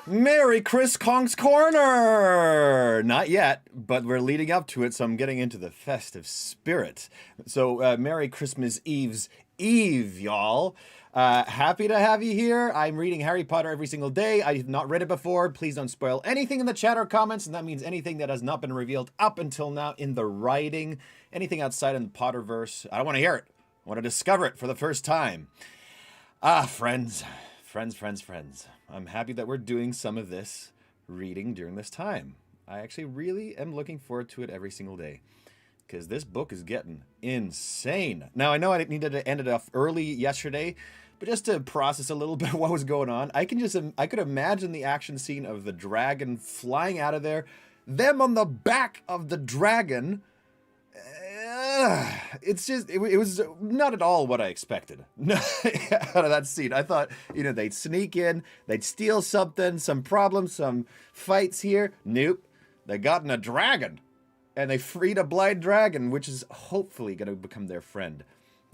Merry Chris Conk's Corner! Not yet, but we're leading up to it, so I'm getting into the festive spirit. So, Merry Christmas Eve's Eve, y'all. Happy to have you here. I'm reading Harry Potter every single day. I have not read it before. Please don't spoil anything in the chat or comments, and that means anything that has not been revealed up until now in the writing. Anything outside in the Potterverse. I don't want to hear it. I want to discover it for the first time. Friends. Friends. I'm happy that we're doing some of this reading during this time. I actually really am looking forward to it every single day, because this book is getting insane. Now, I know I needed to end it off early yesterday, but just to process a little bit what was going on, I could imagine the action scene of the dragon flying out of there, them on the back of the dragon. It was not at all what I expected out of that scene. I thought, they'd sneak in, they'd steal something, some problems, some fights here. Nope. They got in a dragon, and they freed a blind dragon, which is hopefully going to become their friend.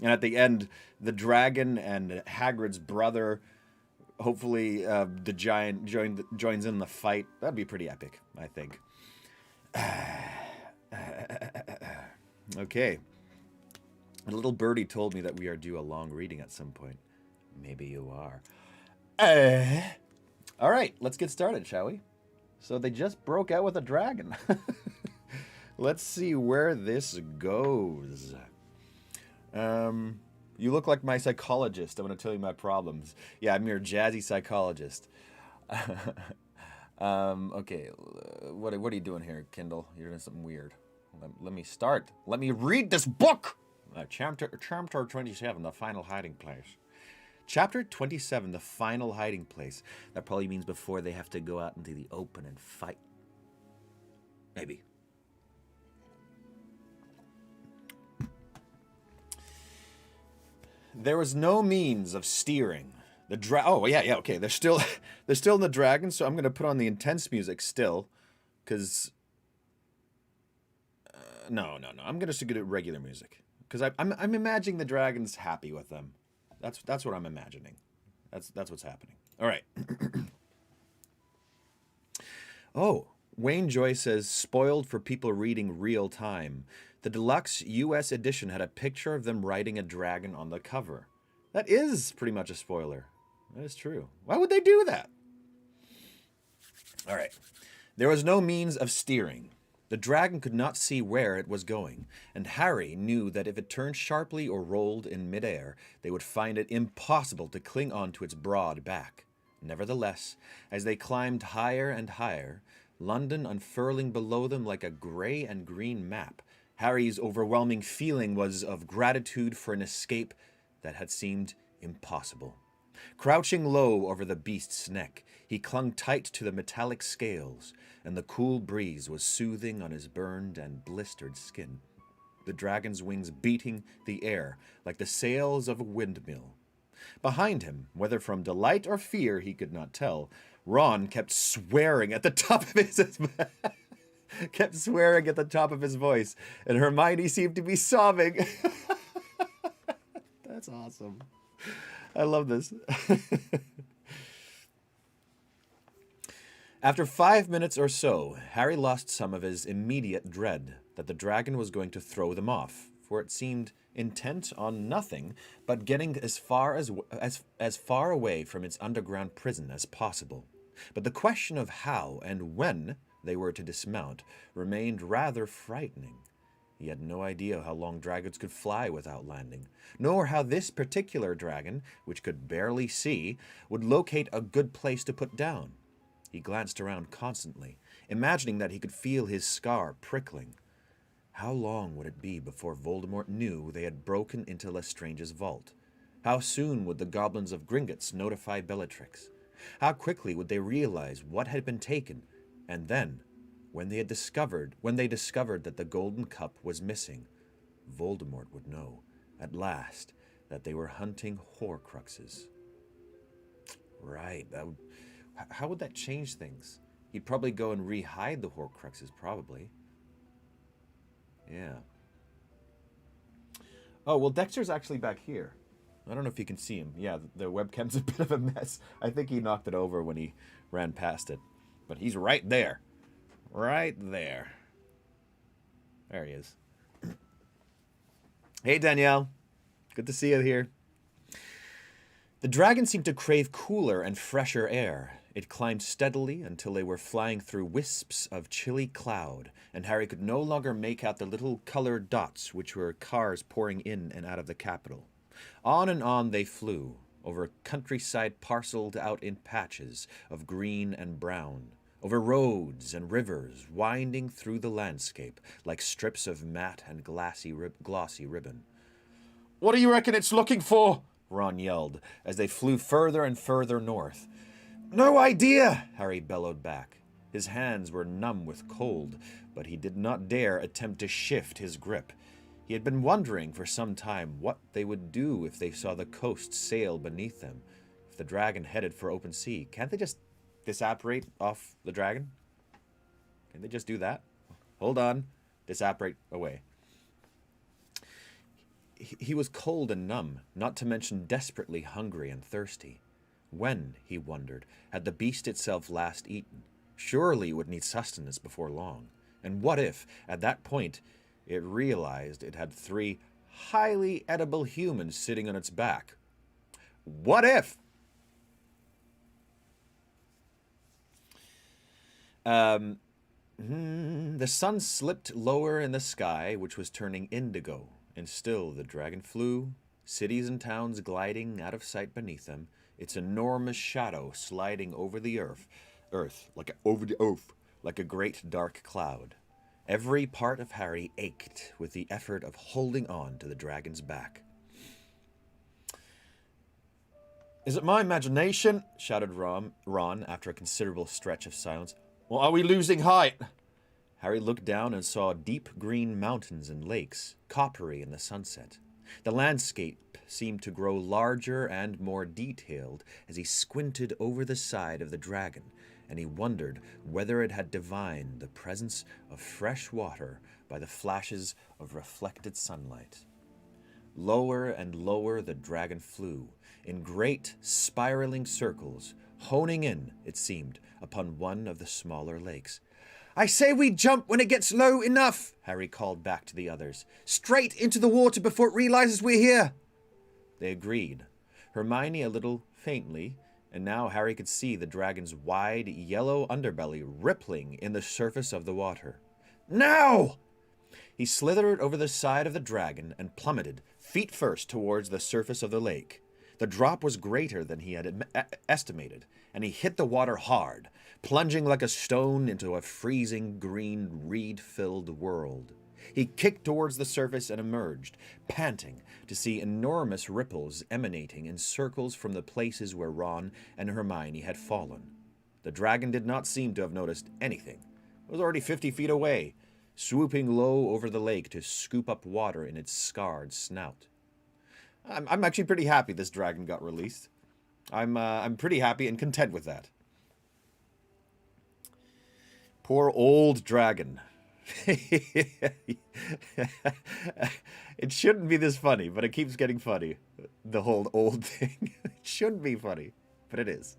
And at the end, the dragon and Hagrid's brother, hopefully the giant joins in the fight. That'd be pretty epic, I think. Okay. A little birdie told me that we are due a long reading at some point. Maybe you are. All right, let's get started, shall we? So they just broke out with a dragon. Let's see where this goes. You look like my psychologist. I'm going to tell you my problems. Yeah, I'm your jazzy psychologist. Okay, what are you doing here, Kindle? You're doing something weird. Let me start. Let me read this book. Chapter 27, The Final Hiding Place. Chapter 27, The Final Hiding Place. That probably means before they have to go out into the open and fight. Maybe. There was no means of steering. Okay. They're still in the dragon, so I'm going to put on the intense music still, because... No. I'm going to stick to regular music, because I'm imagining the dragon's happy with them. That's what I'm imagining. That's what's happening. All right. Oh, Wayne Joy says, spoiled for people reading real time. The deluxe US edition had a picture of them riding a dragon on the cover. That is pretty much a spoiler. That is true. Why would they do that? All right. There was no means of steering. The dragon could not see where it was going, and Harry knew that if it turned sharply or rolled in midair, they would find it impossible to cling on to its broad back. Nevertheless, as they climbed higher and higher, London unfurling below them like a gray and green map, Harry's overwhelming feeling was of gratitude for an escape that had seemed impossible. Crouching low over the beast's neck, he clung tight to the metallic scales, and the cool breeze was soothing on his burned and blistered skin. The dragon's wings beating the air like the sails of a windmill. Behind him, whether from delight or fear he could not tell, Ron kept swearing at the top of his voice, and Hermione seemed to be sobbing. That's awesome. I love this. After 5 minutes or so, Harry lost some of his immediate dread that the dragon was going to throw them off, for it seemed intent on nothing but getting as far away from its underground prison as possible. But the question of how and when they were to dismount remained rather frightening. He had no idea how long dragons could fly without landing, nor how this particular dragon, which could barely see, would locate a good place to put down. He glanced around constantly, imagining that he could feel his scar prickling. How long would it be before Voldemort knew they had broken into Lestrange's vault? How soon would the goblins of Gringotts notify Bellatrix? How quickly would they realize what had been taken? And then, when they discovered that the golden cup was missing, Voldemort would know, at last, that they were hunting Horcruxes. Right, how would that change things? He'd probably go and re-hide the Horcruxes, probably. Yeah. Oh, well, Dexter's actually back here. I don't know if you can see him. Yeah, the webcam's a bit of a mess. I think he knocked it over when he ran past it. But he's right there. Right there. There he is. Hey, Danielle. Good to see you here. The dragon seemed to crave cooler and fresher air. It climbed steadily until they were flying through wisps of chilly cloud, and Harry could no longer make out the little colored dots which were cars pouring in and out of the capital. On and on they flew, over countryside parceled out in patches of green and brown, over roads and rivers winding through the landscape like strips of matte and glossy ribbon. "What do you reckon it's looking for?" Ron yelled, as they flew further and further north. "No idea," Harry bellowed back. His hands were numb with cold, but he did not dare attempt to shift his grip. He had been wondering for some time what they would do if they saw the coast sail beneath them, if the dragon headed for open sea. Can't they just disapparate off the dragon? Can they just do that? Hold on. Disapparate away. He was cold and numb, not to mention desperately hungry and thirsty. When, he wondered, had the beast itself last eaten? Surely it would need sustenance before long. And what if, at that point, it realized it had 3 highly edible humans sitting on its back? What if? The sun slipped lower in the sky, which was turning indigo, and still the dragon flew, cities and towns gliding out of sight beneath them, its enormous shadow sliding over the earth like a great dark cloud. Every part of Harry ached with the effort of holding on to the dragon's back. "Is it my imagination?" shouted Ron after a considerable stretch of silence. "Or are we losing height?" Harry looked down and saw deep green mountains and lakes, coppery in the sunset. The landscape seemed to grow larger and more detailed as he squinted over the side of the dragon, and he wondered whether it had divined the presence of fresh water by the flashes of reflected sunlight. Lower and lower the dragon flew, in great spiraling circles, honing in, it seemed, upon one of the smaller lakes. "I say we jump when it gets low enough," Harry called back to the others. "Straight into the water before it realizes we're here." They agreed, Hermione a little faintly, and now Harry could see the dragon's wide yellow underbelly rippling in the surface of the water. "Now!" He slithered over the side of the dragon and plummeted, feet first, towards the surface of the lake. The drop was greater than he had estimated, and he hit the water hard, plunging like a stone into a freezing green reed-filled world. He kicked towards the surface and emerged, panting, to see enormous ripples emanating in circles from the places where Ron and Hermione had fallen. The dragon did not seem to have noticed anything. It was already 50 feet away, swooping low over the lake to scoop up water in its scarred snout. I'm actually pretty happy this dragon got released. I'm pretty happy and content with that. Poor old dragon. It shouldn't be this funny, but it keeps getting funny. The whole old thing. It shouldn't be funny, but it is.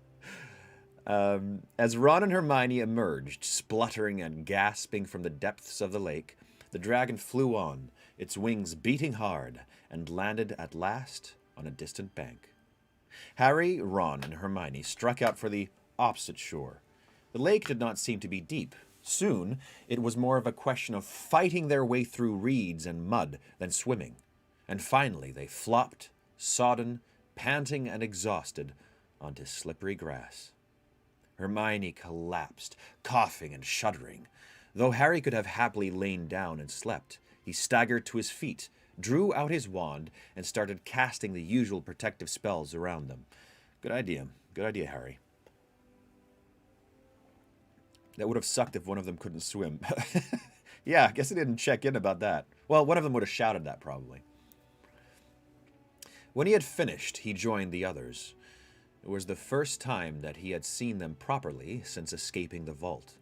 As Ron and Hermione emerged, spluttering and gasping from the depths of the lake, the dragon flew on, its wings beating hard, and landed at last on a distant bank. Harry, Ron, and Hermione struck out for the opposite shore. The lake did not seem to be deep. Soon, it was more of a question of fighting their way through reeds and mud than swimming. And finally, they flopped, sodden, panting and exhausted, onto slippery grass. Hermione collapsed, coughing and shuddering. Though Harry could have happily lain down and slept, he staggered to his feet, drew out his wand, and started casting the usual protective spells around them. Good idea, Harry. That would have sucked if one of them couldn't swim. Yeah, I guess I didn't check in about that. Well, one of them would have shouted that, probably. When he had finished, he joined the others. It was the first time that he had seen them properly since escaping the vault.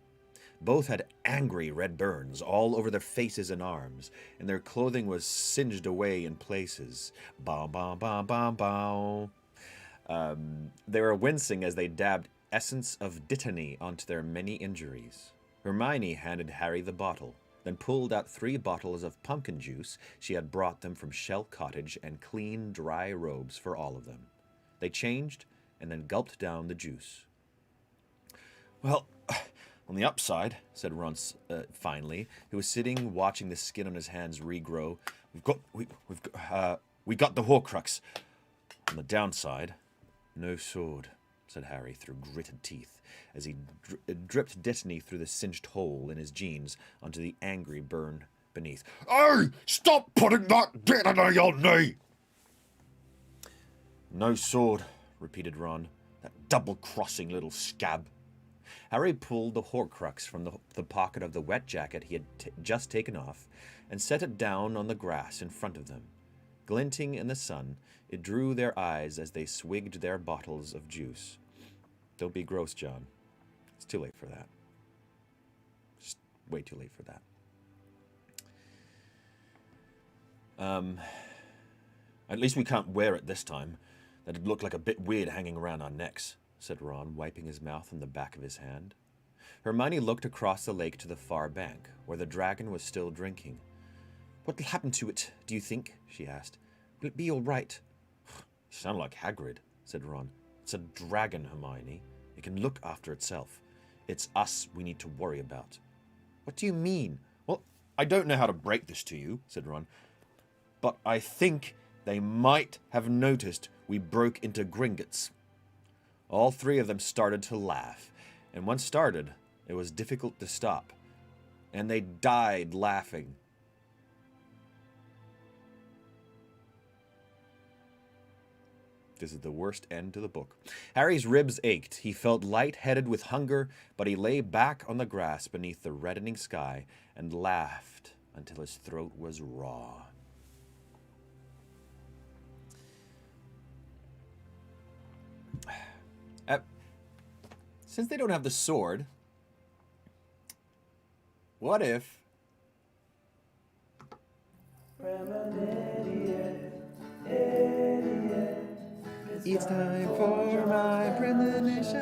Both had angry red burns all over their faces and arms, and their clothing was singed away in places. Bow, bow, bow, bow, bow. They were wincing as they dabbed essence of dittany onto their many injuries. Hermione handed Harry the bottle, then pulled out 3 bottles of pumpkin juice she had brought them from Shell Cottage and clean, dry robes for all of them. They changed and then gulped down the juice. Well, on the upside, said Ron finally, who was sitting watching the skin on his hands regrow, we got the Horcrux. On the downside, no sword, said Harry through gritted teeth, as he dripped dittany through the cinched hole in his jeans onto the angry burn beneath. Hey, stop putting that dittany on me! No sword, repeated Ron, that double-crossing little scab. Harry pulled the Horcrux from the pocket of the wet jacket he had just taken off and set it down on the grass in front of them. Glinting in the sun, it drew their eyes as they swigged their bottles of juice. Don't be gross, John. It's too late for that. Just way too late for that. At least we can't wear it this time. That'd look like a bit weird hanging around our necks, said Ron, wiping his mouth on the back of his hand. Hermione looked across the lake to the far bank, where the dragon was still drinking. What'll happen to it, do you think? She asked. Will it be all right? Sound like Hagrid, said Ron. It's a dragon, Hermione. It can look after itself. It's us we need to worry about. What do you mean? Well, I don't know how to break this to you, said Ron, but I think they might have noticed we broke into Gringotts. All 3 of them started to laugh, and once started, it was difficult to stop, and they died laughing. This is the worst end to the book. Harry's ribs ached. He felt light-headed with hunger, but he lay back on the grass beneath the reddening sky and laughed until his throat was raw. Since they don't have the sword, what if... It's time for my premonition.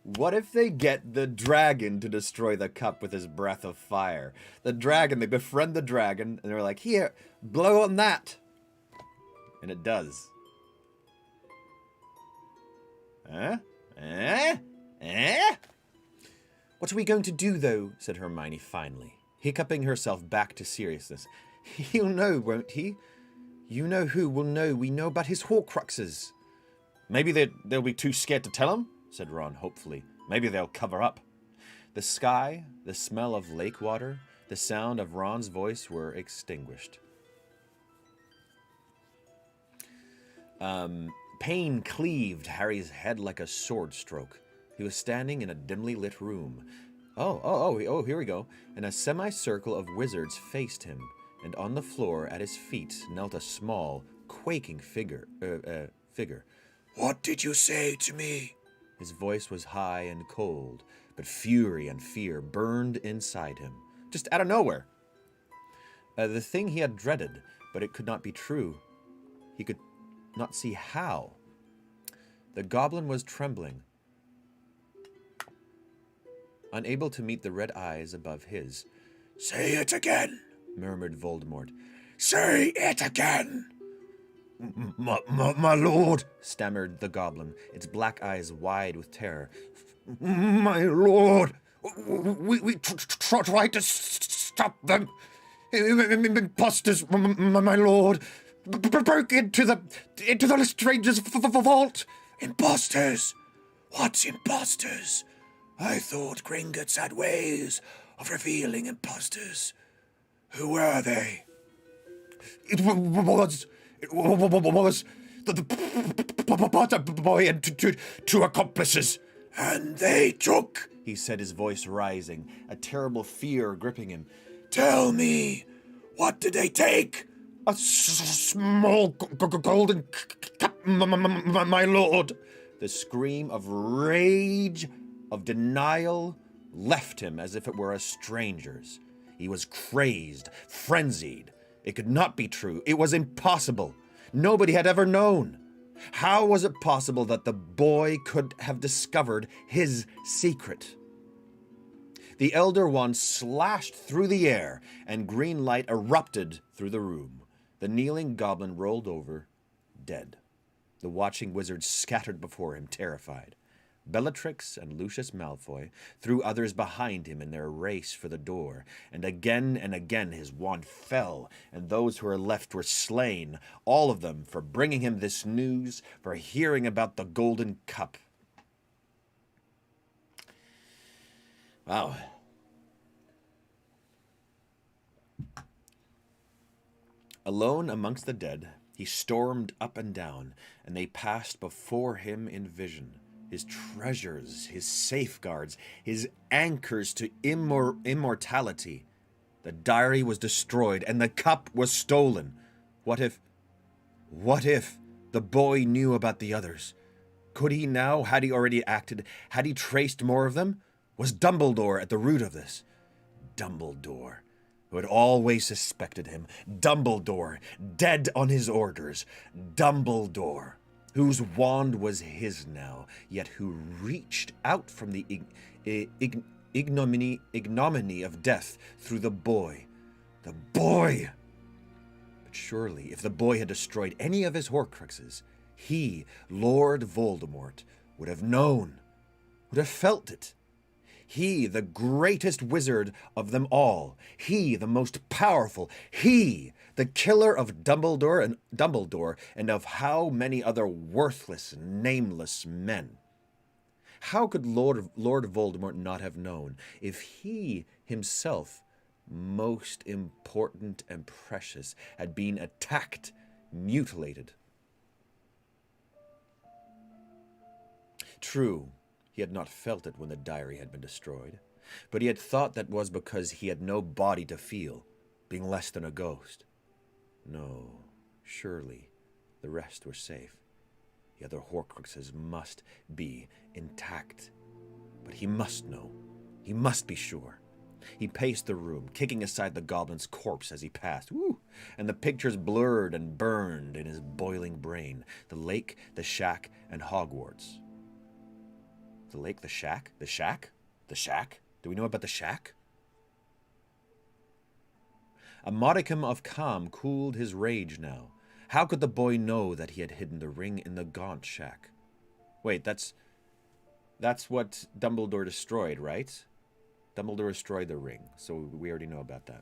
What if they get the dragon to destroy the cup with his breath of fire? The dragon, they befriend the dragon, and they're like, here, blow on that. And it does. What are we going to do, though? Said Hermione finally, hiccuping herself back to seriousness. He'll know, won't he? You know who will know we know about his Horcruxes. Maybe they'll be too scared to tell him, said Ron hopefully. Maybe they'll cover up. The sky, the smell of lake water, the sound of Ron's voice were extinguished. Pain cleaved Harry's head like a sword stroke. He was standing in a dimly lit room. Oh, here we go. And a semicircle of wizards faced him, and on the floor at his feet knelt a small, quaking figure. What did you say to me? His voice was high and cold, but fury and fear burned inside him, just out of nowhere. The thing he had dreaded, but it could not be true. He could not see how. The goblin was trembling, unable to meet the red eyes above his. Say it again, murmured Voldemort. Say it again. My lord, stammered the goblin, its black eyes wide with terror. My lord, we tried to stop them. Imposters, my lord, broke into the Lestrange's vault. Imposters? What's imposters? I thought Gringotts had ways of revealing imposters. Who were they? It was the Potter boy and two accomplices. And they took, he said, his voice rising, a terrible fear gripping him. Tell me, what did they take? A small golden cup, my lord. The scream of rage, of denial, left him as if it were a stranger's. He was crazed, frenzied. It could not be true. It was impossible. Nobody had ever known. How was it possible that the boy could have discovered his secret? The Elder One slashed through the air, and green light erupted through the room. The kneeling goblin rolled over, dead. The watching wizards scattered before him, terrified. Bellatrix and Lucius Malfoy threw others behind him in their race for the door, and again his wand fell, and those who were left were slain, all of them for bringing him this news, for hearing about the golden cup. Wow. Alone amongst the dead, he stormed up and down, and they passed before him in vision. His treasures, his safeguards, his anchors to immortality. The diary was destroyed, and the cup was stolen. What if the boy knew about the others? Could he now? Had he already acted? Had he traced more of them? Was Dumbledore at the root of this? Dumbledore, who had always suspected him. Dumbledore, dead on his orders. Dumbledore, whose wand was his now, yet who reached out from the ignominy of death through the boy. The boy! But surely, if the boy had destroyed any of his Horcruxes, he, Lord Voldemort, would have known, would have felt it. He, the greatest wizard of them all. He, the most powerful. He, the killer of Dumbledore and of how many other worthless, nameless men. How could Lord Voldemort not have known if he himself, most important and precious, had been attacked, mutilated? True, he had not felt it when the diary had been destroyed, but he had thought that was because he had no body to feel, being less than a ghost. No, surely the rest were safe. The other Horcruxes must be intact. But he must know. He must be sure. He paced the room, kicking aside the goblin's corpse as he passed. Woo! And the pictures blurred and burned in his boiling brain. The lake, the shack, and Hogwarts. The lake, the shack? The shack? The shack? Do we know about the shack? A modicum of calm cooled his rage now. How could the boy know that he had hidden the ring in the Gaunt shack? Wait, that's what Dumbledore destroyed, right? Dumbledore destroyed the ring, so we already know about that.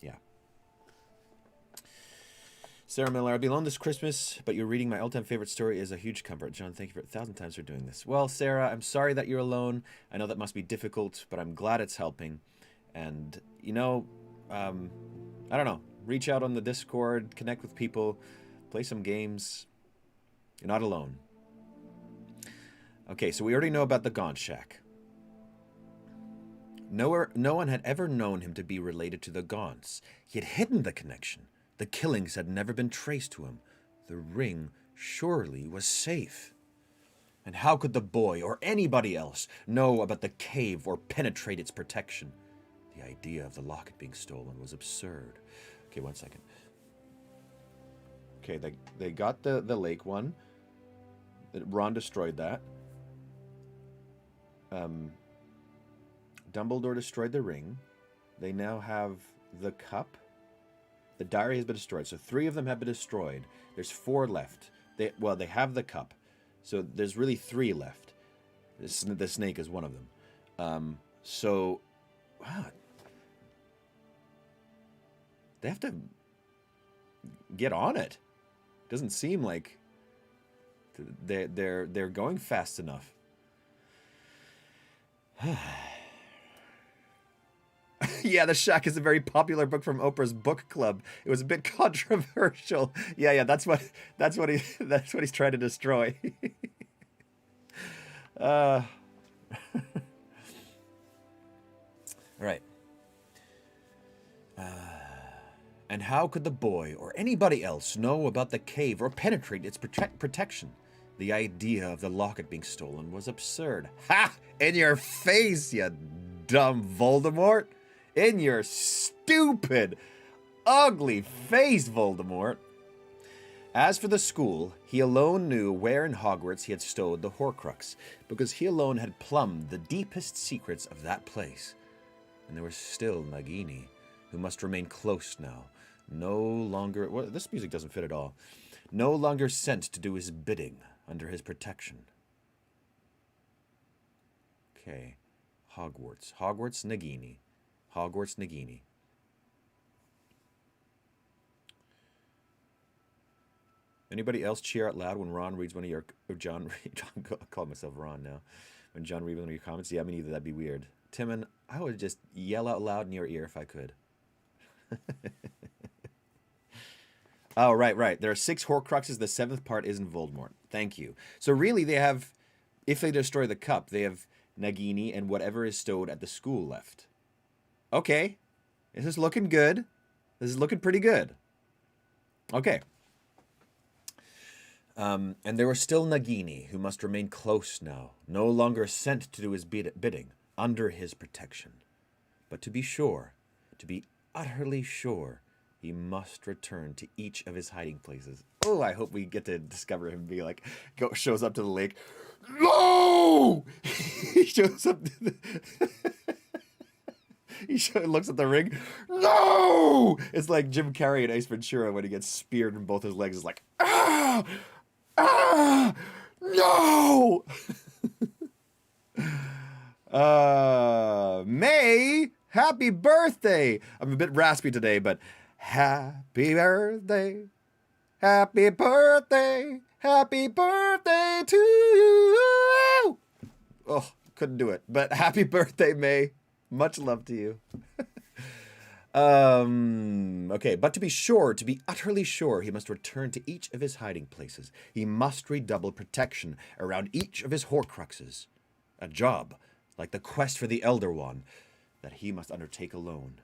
Yeah. Sarah Miller, I'll be alone this Christmas, but you're reading my all-time favorite story is a huge comfort. John, thank you for 1,000 times for doing this. Well, Sarah, I'm sorry that you're alone. I know that must be difficult, but I'm glad it's helping. And, you know, I don't know. Reach out on the Discord, connect with people, play some games. You're not alone. Okay, so we already know about the Gaunt Shack. No one had ever known him to be related to the Gaunts. He had hidden the connection. The killings had never been traced to him. The ring surely was safe. And how could the boy or anybody else know about the cave or penetrate its protection? The idea of the locket being stolen was absurd. Okay, 1 second. Okay, they got the lake one. Ron destroyed that. Dumbledore destroyed the ring. They now have the cup. The diary has been destroyed. So 3 of them have been destroyed. There's 4 left. They have the cup. So there's really 3 left. The snake is one of them. Wow. They have to get on it. Doesn't seem like they're going fast enough. Yeah, The Shack is a very popular book from Oprah's book club. It was a bit controversial. Yeah, that's what he's trying to destroy. All right. And how could the boy or anybody else know about the cave or penetrate its protection? The idea of the locket being stolen was absurd. Ha! In your face, you dumb Voldemort! In your stupid, ugly face, Voldemort! As for the school, he alone knew where in Hogwarts he had stowed the Horcrux, because he alone had plumbed the deepest secrets of that place. And there was still Nagini, who must remain close now, no longer... Well, this music doesn't fit at all. No longer sent to do his bidding, under his protection. Okay. Hogwarts. Hogwarts Nagini. Hogwarts Nagini. Anybody else cheer out loud when Ron reads one of your... Or John... I call myself Ron now. When John reads one of your comments? Yeah, me neither. That'd be weird. Timon, I would just yell out loud in your ear if I could. Oh, right. There are 6 Horcruxes. The 7th part isn't Voldemort. Thank you. So really, they have... If they destroy the cup, they have Nagini and whatever is stowed at the school left. Okay. This is looking good. This is looking pretty good. Okay. And there was still Nagini, who must remain close now, no longer sent to do his bidding, under his protection. But to be sure, to be utterly sure, he must return to each of his hiding places. Oh, I hope we get to discover him be like, shows up to the lake. No! He shows up to the... looks at the ring. No! It's like Jim Carrey in Ace Ventura when he gets speared in both his legs. It's like, ah! Ah! No! May, happy birthday! I'm a bit raspy today, but happy birthday to you. Oh, couldn't do it, but happy birthday, May. Much love to you. Okay, but to be sure, to be utterly sure, he must return to each of his hiding places. He must redouble protection around each of his Horcruxes. A job, like the quest for the Elder Wand, that he must undertake alone.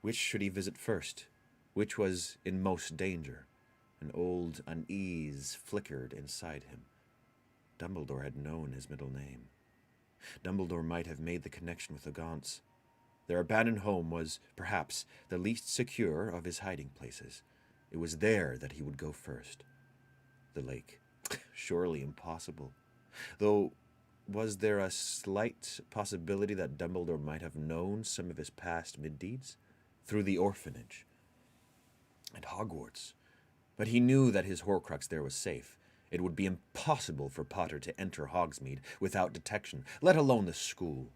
Which should he visit first? Which was in most danger? An old unease flickered inside him. Dumbledore had known his middle name. Dumbledore might have made the connection with the Gaunts. Their abandoned home was, perhaps, the least secure of his hiding places. It was there that he would go first. The lake. Surely impossible. Though, was there a slight possibility that Dumbledore might have known some of his past misdeeds? Through the orphanage. And Hogwarts. But he knew that his Horcrux there was safe. It would be impossible for Potter to enter Hogsmeade without detection, let alone the school.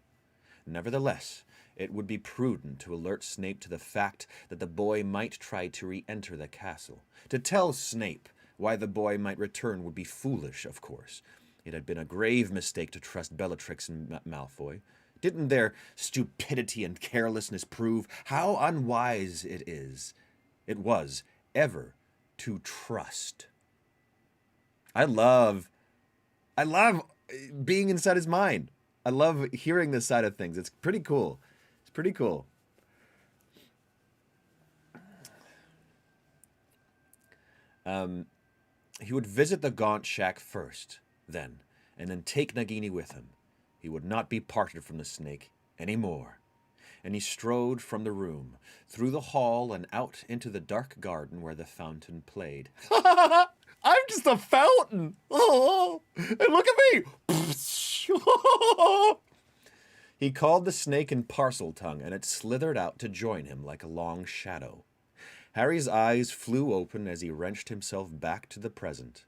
Nevertheless, it would be prudent to alert Snape to the fact that the boy might try to re-enter the castle. To tell Snape why the boy might return would be foolish, of course. It had been a grave mistake to trust Bellatrix and Malfoy. Didn't their stupidity and carelessness prove how unwise it was ever to trust? I love being inside his mind. I love hearing this side of things. It's pretty cool. It's pretty cool. He would visit the Gaunt shack first, then, and then take Nagini with him. He would not be parted from the snake any more. And he strode from the room, through the hall and out into the dark garden where the fountain played. I'm just a fountain! Oh, and look at me! He called the snake in parcel tongue, and it slithered out to join him like a long shadow. Harry's eyes flew open as he wrenched himself back to the present.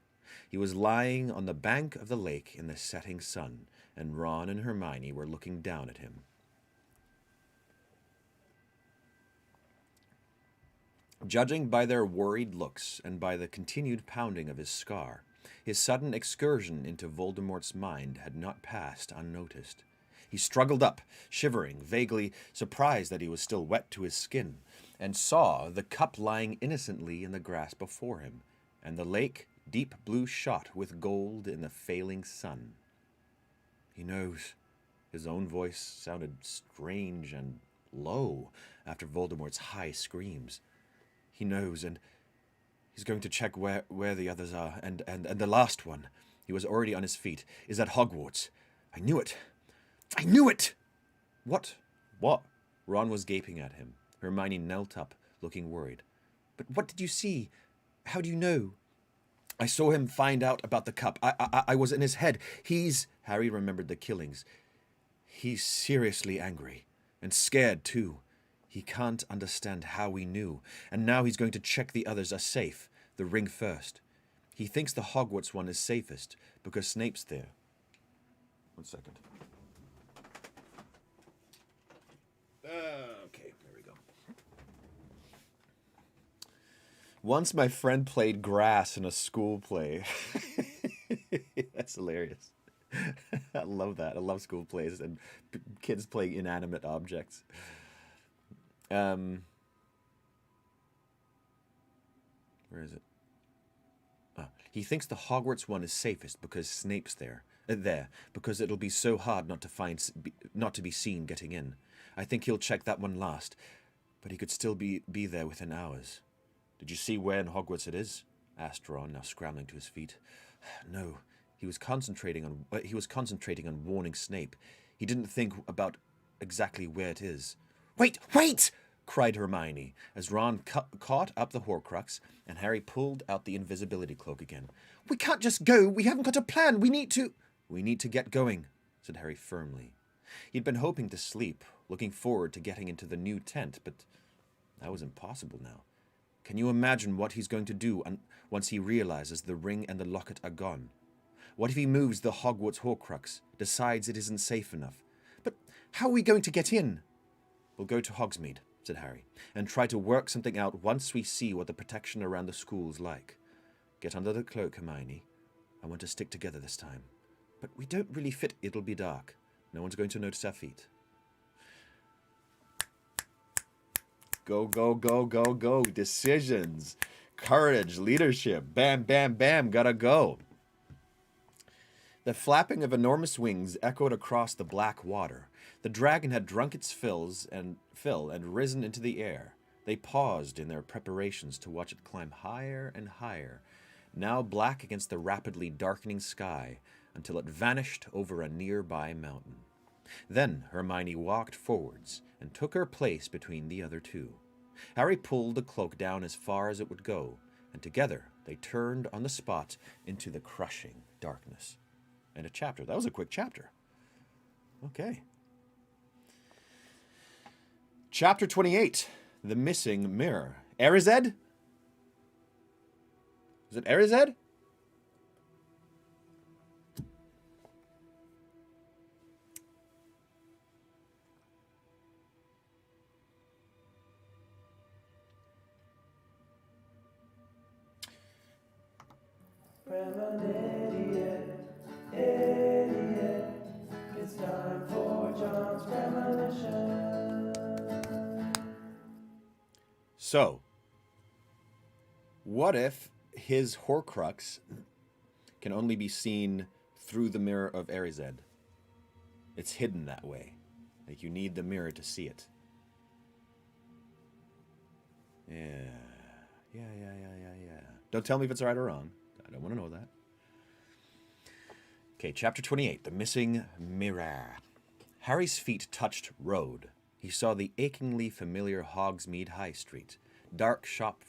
He was lying on the bank of the lake in the setting sun, and Ron and Hermione were looking down at him. Judging by their worried looks and by the continued pounding of his scar, his sudden excursion into Voldemort's mind had not passed unnoticed. He struggled up, shivering, vaguely surprised that he was still wet to his skin, and saw the cup lying innocently in the grass before him, and the lake deep blue shot with gold in the failing sun. He knows. His own voice sounded strange and low after Voldemort's high screams. He knows, and he's going to check where the others are, and the last one. He was already on his feet. Is at Hogwarts. I knew it. I knew it! What? What? Ron was gaping at him. Hermione knelt up, looking worried. But what did you see? How do you know? I saw him find out about the cup. I was in his head. Harry remembered the killings. He's seriously angry. And scared, too. He can't understand how we knew. And now he's going to check the others are safe. The ring first. He thinks the Hogwarts one is safest, because Snape's there. 1 second. Okay, there we go. Once my friend played grass in a school play. That's hilarious. I love that. I love school plays and kids playing inanimate objects. Where is it? He thinks the Hogwarts one is safest because Snape's there, because it'll be so hard not to be seen getting in. I think he'll check that one last, but he could still be there within hours. Did you see where in Hogwarts it is? Asked Ron, now scrambling to his feet. No, he was concentrating on warning Snape. He didn't think about exactly where it is. Wait! Cried Hermione, as Ron caught up the Horcrux, and Harry pulled out the invisibility cloak again. We can't just go. We haven't got a plan. We need to get going, said Harry firmly. He'd been hoping to sleep, looking forward to getting into the new tent, but that was impossible now. Can you imagine what he's going to do once he realizes the ring and the locket are gone? What if he moves the Hogwarts Horcrux, decides it isn't safe enough? But how are we going to get in? We'll go to Hogsmeade, said Harry, and try to work something out once we see what the protection around the school's like. Get under the cloak, Hermione. I want to stick together this time. But we don't really fit. It'll be dark. No one's going to notice our feet. Go, go, go, go, go. Decisions. Courage. Leadership. Bam, bam, bam. Gotta go. The flapping of enormous wings echoed across the black water. The dragon had drunk its fill and risen into the air. They paused in their preparations to watch it climb higher and higher, now black against the rapidly darkening sky, until it vanished over a nearby mountain. Then Hermione walked forwards and took her place between the other two. Harry pulled the cloak down as far as it would go, and together they turned on the spot into the crushing darkness. And a chapter. That was a quick chapter. Okay. Chapter 28. The Missing Mirror. Erised? Is it Erised? Idiot. It's time for John's premonition. So, what if his Horcrux can only be seen through the mirror of Erised? It's hidden that way. Like, you need the mirror to see it. Yeah. Don't tell me if it's right or wrong. I don't want to know that. Okay, chapter 28, The Missing Mirror. Harry's feet touched road. He saw the achingly familiar Hogsmeade High Street, dark shop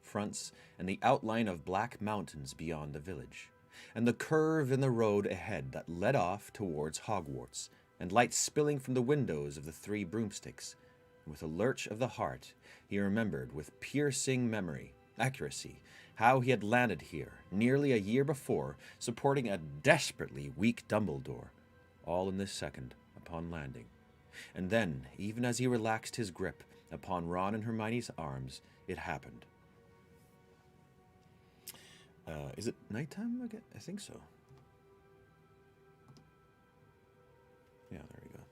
fronts, and the outline of black mountains beyond the village, and the curve in the road ahead that led off towards Hogwarts, and light spilling from the windows of the Three Broomsticks. And with a lurch of the heart, he remembered with piercing accuracy, how he had landed here, nearly a year before, supporting a desperately weak Dumbledore, all in this second, upon landing. And then, even as he relaxed his grip upon Ron and Hermione's arms, it happened. Is it nighttime again? I think so. Yeah, there we go.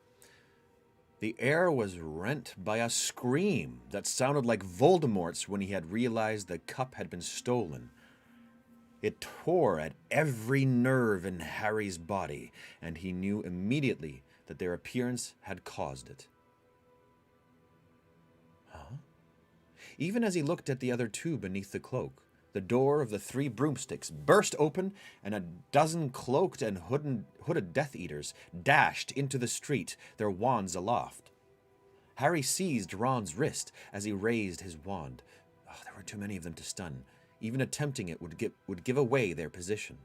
The air was rent by a scream that sounded like Voldemort's when he had realized the cup had been stolen. It tore at every nerve in Harry's body, and he knew immediately that their appearance had caused it. Huh? Even as he looked at the other two beneath the cloak, The door of the 3 broomsticks burst open, and a dozen cloaked and hooded Death Eaters dashed into the street, their wands aloft. Harry seized Ron's wrist as he raised his wand. Oh, there were too many of them to stun. Even attempting it would give away their position.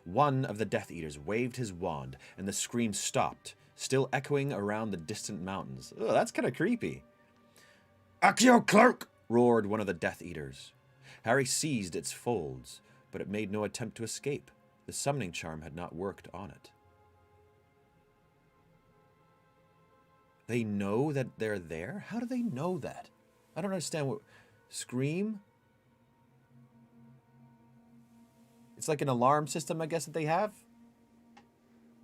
One of the Death Eaters waved his wand, and the scream stopped, still echoing around the distant mountains. Oh, that's kind of creepy. Accio cloak! Roared one of the Death Eaters. Harry seized its folds, but it made no attempt to escape. The summoning charm had not worked on it. They know that they're there? How do they know that? I don't understand what... Scream? It's like an alarm system, I guess, that they have?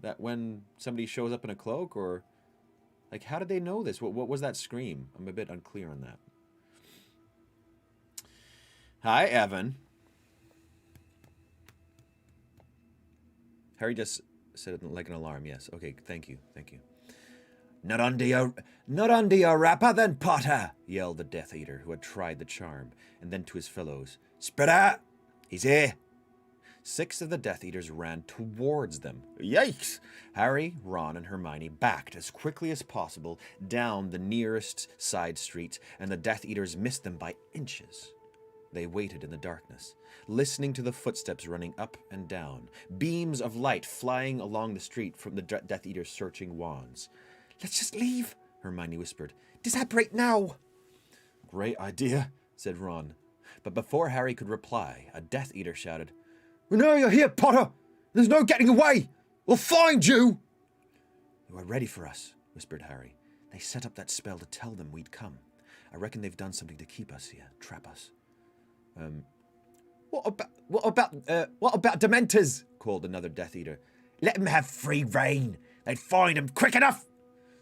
That when somebody shows up in a cloak, or... Like, how did they know this? What was that scream? I'm a bit unclear on that. Hi, Evan. Harry just said it like an alarm. Yes. Okay, thank you. Thank you. Not under your wrapper, then, Potter, yelled the Death Eater, who had tried the charm, and then to his fellows. Spread out! He's here! 6 of the Death Eaters ran towards them. Yikes! Harry, Ron, and Hermione backed as quickly as possible down the nearest side street, and the Death Eaters missed them by inches. They waited in the darkness, listening to the footsteps running up and down, beams of light flying along the street from the Death Eaters' searching wands. Let's just leave, Hermione whispered. Disapparate now! Great idea, said Ron. But before Harry could reply, a Death Eater shouted, We know you're here, Potter! There's no getting away! We'll find you! They were ready for us, whispered Harry. They set up that spell to tell them we'd come. I reckon they've done something to keep us here, trap us. What about Dementors? Called another Death Eater. Let them have free reign. They'd find them quick enough.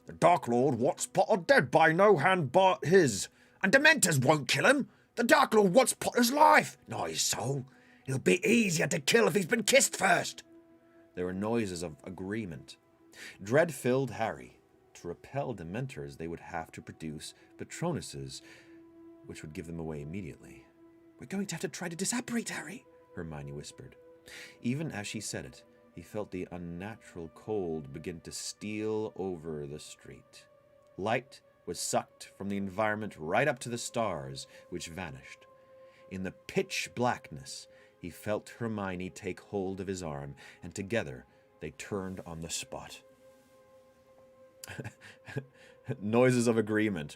The Dark Lord wants Potter dead by no hand but his. And Dementors won't kill him. The Dark Lord wants Potter's life, not his soul. He'll be easier to kill if he's been kissed first. There were noises of agreement. Dread filled Harry. To repel Dementors, they would have to produce Patronuses, which would give them away immediately. We're going to have to try to disapparate, Harry, Hermione whispered. Even as she said it, he felt the unnatural cold begin to steal over the street. Light was sucked from the environment right up to the stars, which vanished. In the pitch blackness, he felt Hermione take hold of his arm, and together they turned on the spot. Noises of agreement.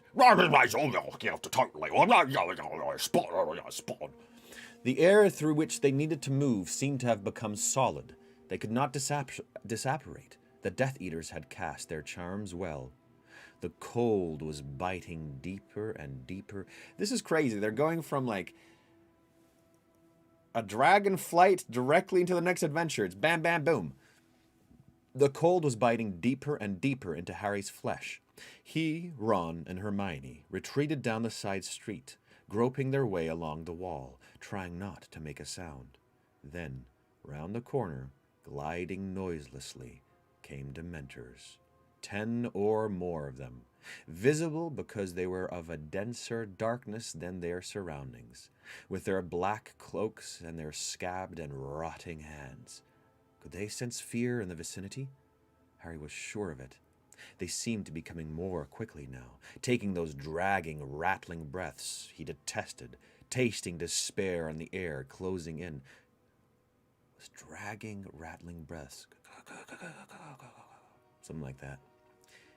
The air through which they needed to move seemed to have become solid. They could not disapparate. The Death Eaters had cast their charms well. The cold was biting deeper and deeper. This is crazy. They're going from, like, a dragon flight directly into the next adventure. It's bam, bam, boom. The cold was biting deeper and deeper into Harry's flesh. He, Ron, and Hermione retreated down the side street, groping their way along the wall, trying not to make a sound. Then, round the corner, gliding noiselessly, came Dementors. 10 or more of them, visible because they were of a denser darkness than their surroundings, with their black cloaks and their scabbed and rotting hands. Could they sense fear in the vicinity? Harry was sure of it. They seemed to be coming more quickly now, taking those dragging, rattling breaths he detested, tasting despair in the air, closing in. Those dragging, rattling breaths. Something like that.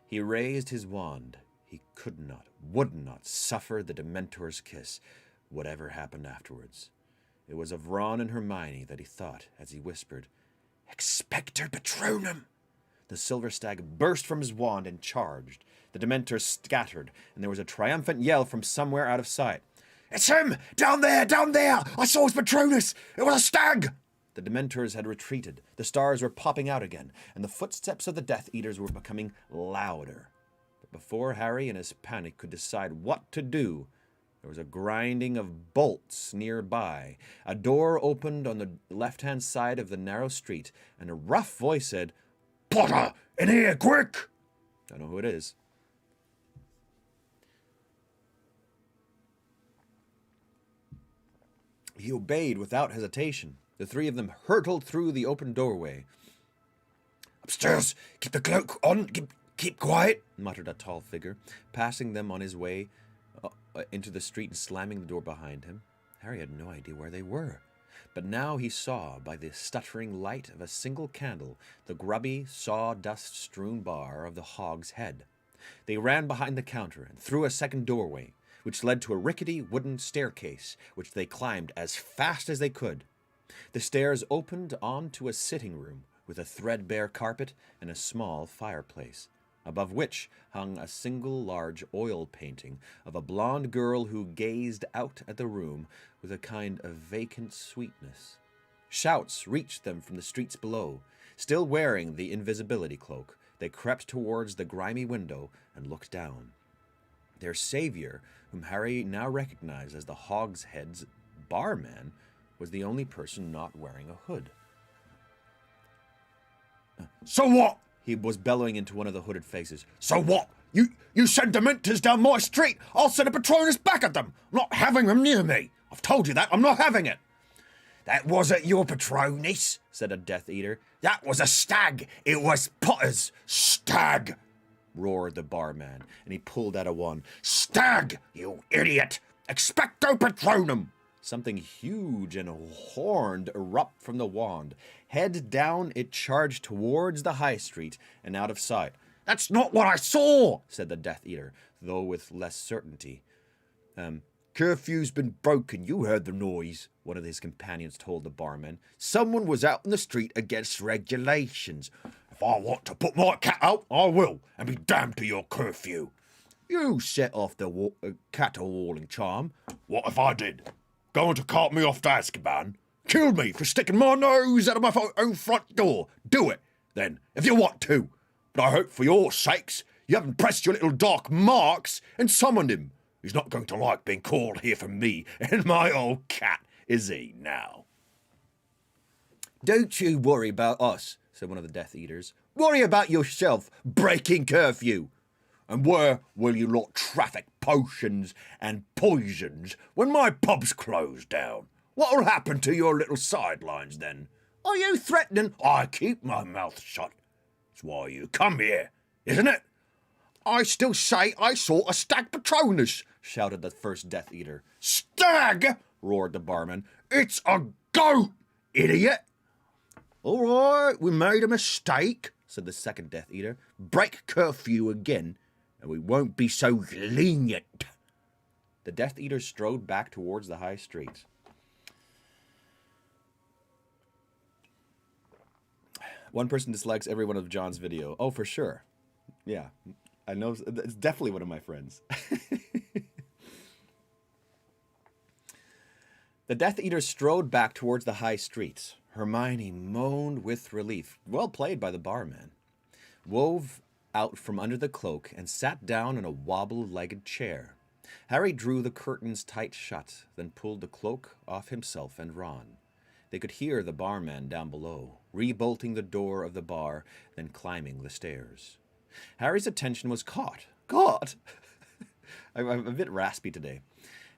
He raised his wand. He could not, would not suffer the Dementor's kiss, whatever happened afterwards. It was of Ron and Hermione that he thought as he whispered, Expector Patronum! The silver stag burst from his wand and charged. The Dementors scattered, and there was a triumphant yell from somewhere out of sight. It's him! Down there! Down there! I saw his Patronus! It was a stag! The Dementors had retreated. The stars were popping out again, and the footsteps of the Death Eaters were becoming louder. But before Harry in his panic could decide what to do, there was a grinding of bolts nearby. A door opened on the left-hand side of the narrow street, and a rough voice said, Potter! In here, quick! Don't know who it is. He obeyed without hesitation. The three of them hurtled through the open doorway. Upstairs! Keep the cloak on! Keep quiet! Muttered a tall figure, passing them on his way into the street and slamming the door behind him. Harry had no idea where they were. But now he saw, by the stuttering light of a single candle, the grubby, sawdust-strewn bar of the Hog's Head. They ran behind the counter and through a second doorway, which led to a rickety wooden staircase, which they climbed as fast as they could. The stairs opened onto a sitting room with a threadbare carpet and a small fireplace, above which hung a single large oil painting of a blonde girl who gazed out at the room with a kind of vacant sweetness. Shouts reached them from the streets below. Still wearing the invisibility cloak, they crept towards the grimy window and looked down. Their savior, whom Harry now recognized as the Hogshead's barman, was the only person not wearing a hood. So what? He was bellowing into one of the hooded faces. So what? You send Dementors down my street, I'll send a Patronus back at them. I'm not having them near me. I've told you that, I'm not having it. That wasn't your Patronus, said a Death Eater. That was a stag. It was Potter's. Stag, roared the barman, and he pulled out a wand. Stag, you idiot! Expecto Patronum! Something huge and horned erupted from the wand. Head down, it charged towards the high street and out of sight. That's not what I saw, said the Death Eater, though with less certainty. Curfew's been broken. You heard the noise, one of his companions told the barman. Someone was out in the street against regulations. If I want to put my cat out, I will, and be damned to your curfew. You set off the caterwauling charm. What if I did? Going to cart me off to Azkaban? Kill me for sticking my nose out of my own front door. Do it, then, if you want to. But I hope for your sakes you haven't pressed your little dark marks and summoned him. He's not going to like being called here from me and my old cat, is he now? Don't you worry about us, said one of the Death Eaters. Worry about yourself, breaking curfew. And where will you lot traffic potions and poisons when my pub's closed down? What'll happen to your little sidelines then? Are you threatening? I keep my mouth shut. That's why you come here, isn't it? I still say I saw a stag Patronus, shouted the first Death Eater. Stag, roared the barman. It's a goat, idiot. All right, we made a mistake, said the second Death Eater. Break curfew again, and we won't be so lenient. The Death Eater strode back towards the high street. One person dislikes every one of John's video. Oh, for sure. Yeah, I know. It's definitely one of my friends. The Death Eater strode back towards the high street. Hermione moaned with relief. Well played by the barman. Wove out from under the cloak and sat down in a wobble-legged chair. Harry drew the curtains tight shut, then pulled the cloak off himself and Ron. They could hear the barman down below, rebolting the door of the bar, then climbing the stairs. Harry's attention was caught. Caught? I'm a bit raspy today.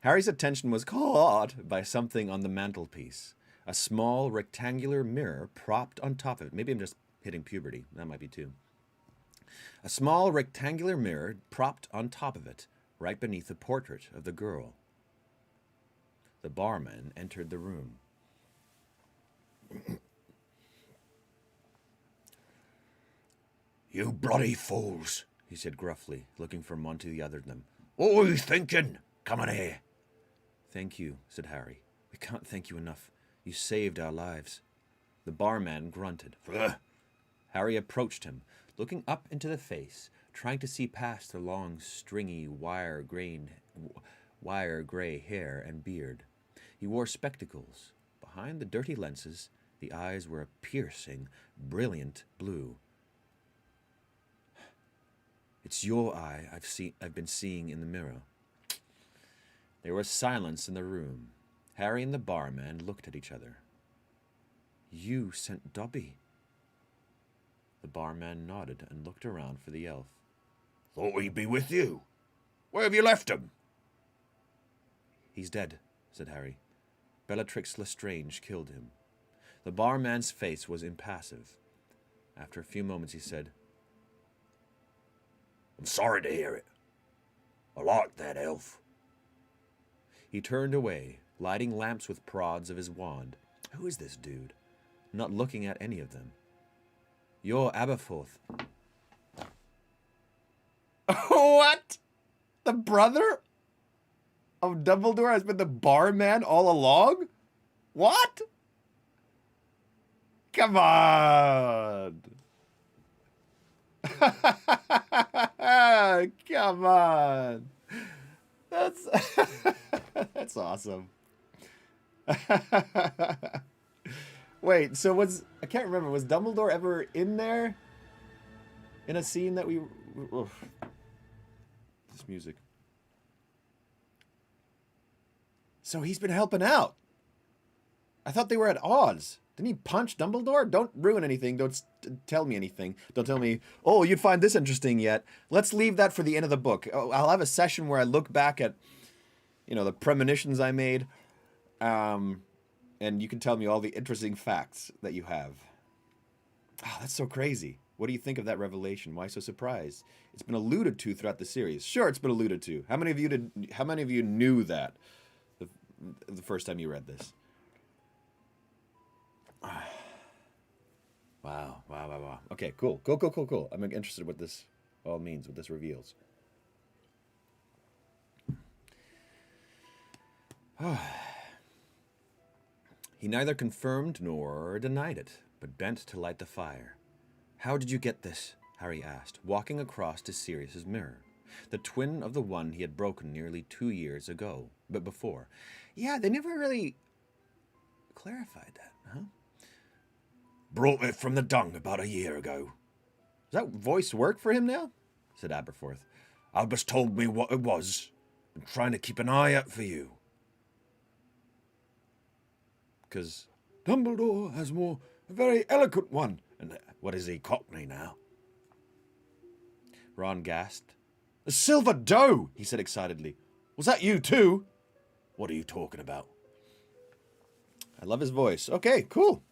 Harry's attention was caught by something on the mantelpiece. A small rectangular mirror propped on top of it. Maybe I'm just hitting puberty. That might be too. A small rectangular mirror propped on top of it, right beneath the portrait of the girl. The barman entered the room. You bloody fools, he said gruffly, looking from one to the other of them. What were you thinking? Come on here. Thank you, said Harry. We can't thank you enough. You saved our lives. The barman grunted. Harry approached him, looking up into the face, trying to see past the long, stringy, wire-gray hair and beard. He wore spectacles. Behind the dirty lenses, the eyes were a piercing, brilliant blue. It's your eye I've been seeing in the mirror. There was silence in the room. Harry and the barman looked at each other. You sent Dobby. The barman nodded and looked around for the elf. Thought he'd be with you. Where have you left him? He's dead, said Harry. Bellatrix Lestrange killed him. The barman's face was impassive. After a few moments he said, I'm sorry to hear it. I like that elf. He turned away, lighting lamps with prods of his wand. Who is this dude? Not looking at any of them. You're Aberforth. What? The brother of Dumbledore has been the barman all along? What? Come on. Come on. That's that's awesome. Wait, so I can't remember, was Dumbledore ever in there? In a scene that we... Oof. This music. So he's been helping out. I thought they were at odds. Didn't he punch Dumbledore? Don't ruin anything. Don't tell me anything. Don't tell me, oh, you'd find this interesting yet. Let's leave that for the end of the book. I'll have a session where I look back at, the premonitions I made. And you can tell me all the interesting facts that you have. Oh, that's so crazy. What do you think of that revelation? Why so surprised? It's been alluded to throughout the series. Sure, it's been alluded to. How many of you knew that the first time you read this? Wow. Okay, cool. I'm interested in what this all means, what this reveals. He neither confirmed nor denied it, but bent to light the fire. How did you get this? Harry asked, walking across to Sirius's mirror, the twin of the one he had broken nearly 2 years ago, but before. Yeah, they never really clarified that, huh? Brought it from the dung about a year ago. Does that voice work for him now? Said Aberforth. Albus told me what it was, and trying to keep an eye out for you. Because Dumbledore has a very eloquent one. And what is he, Cockney now? Ron gasped. A silver doe, he said excitedly. Was that you too? What are you talking about? I love his voice. Okay, cool.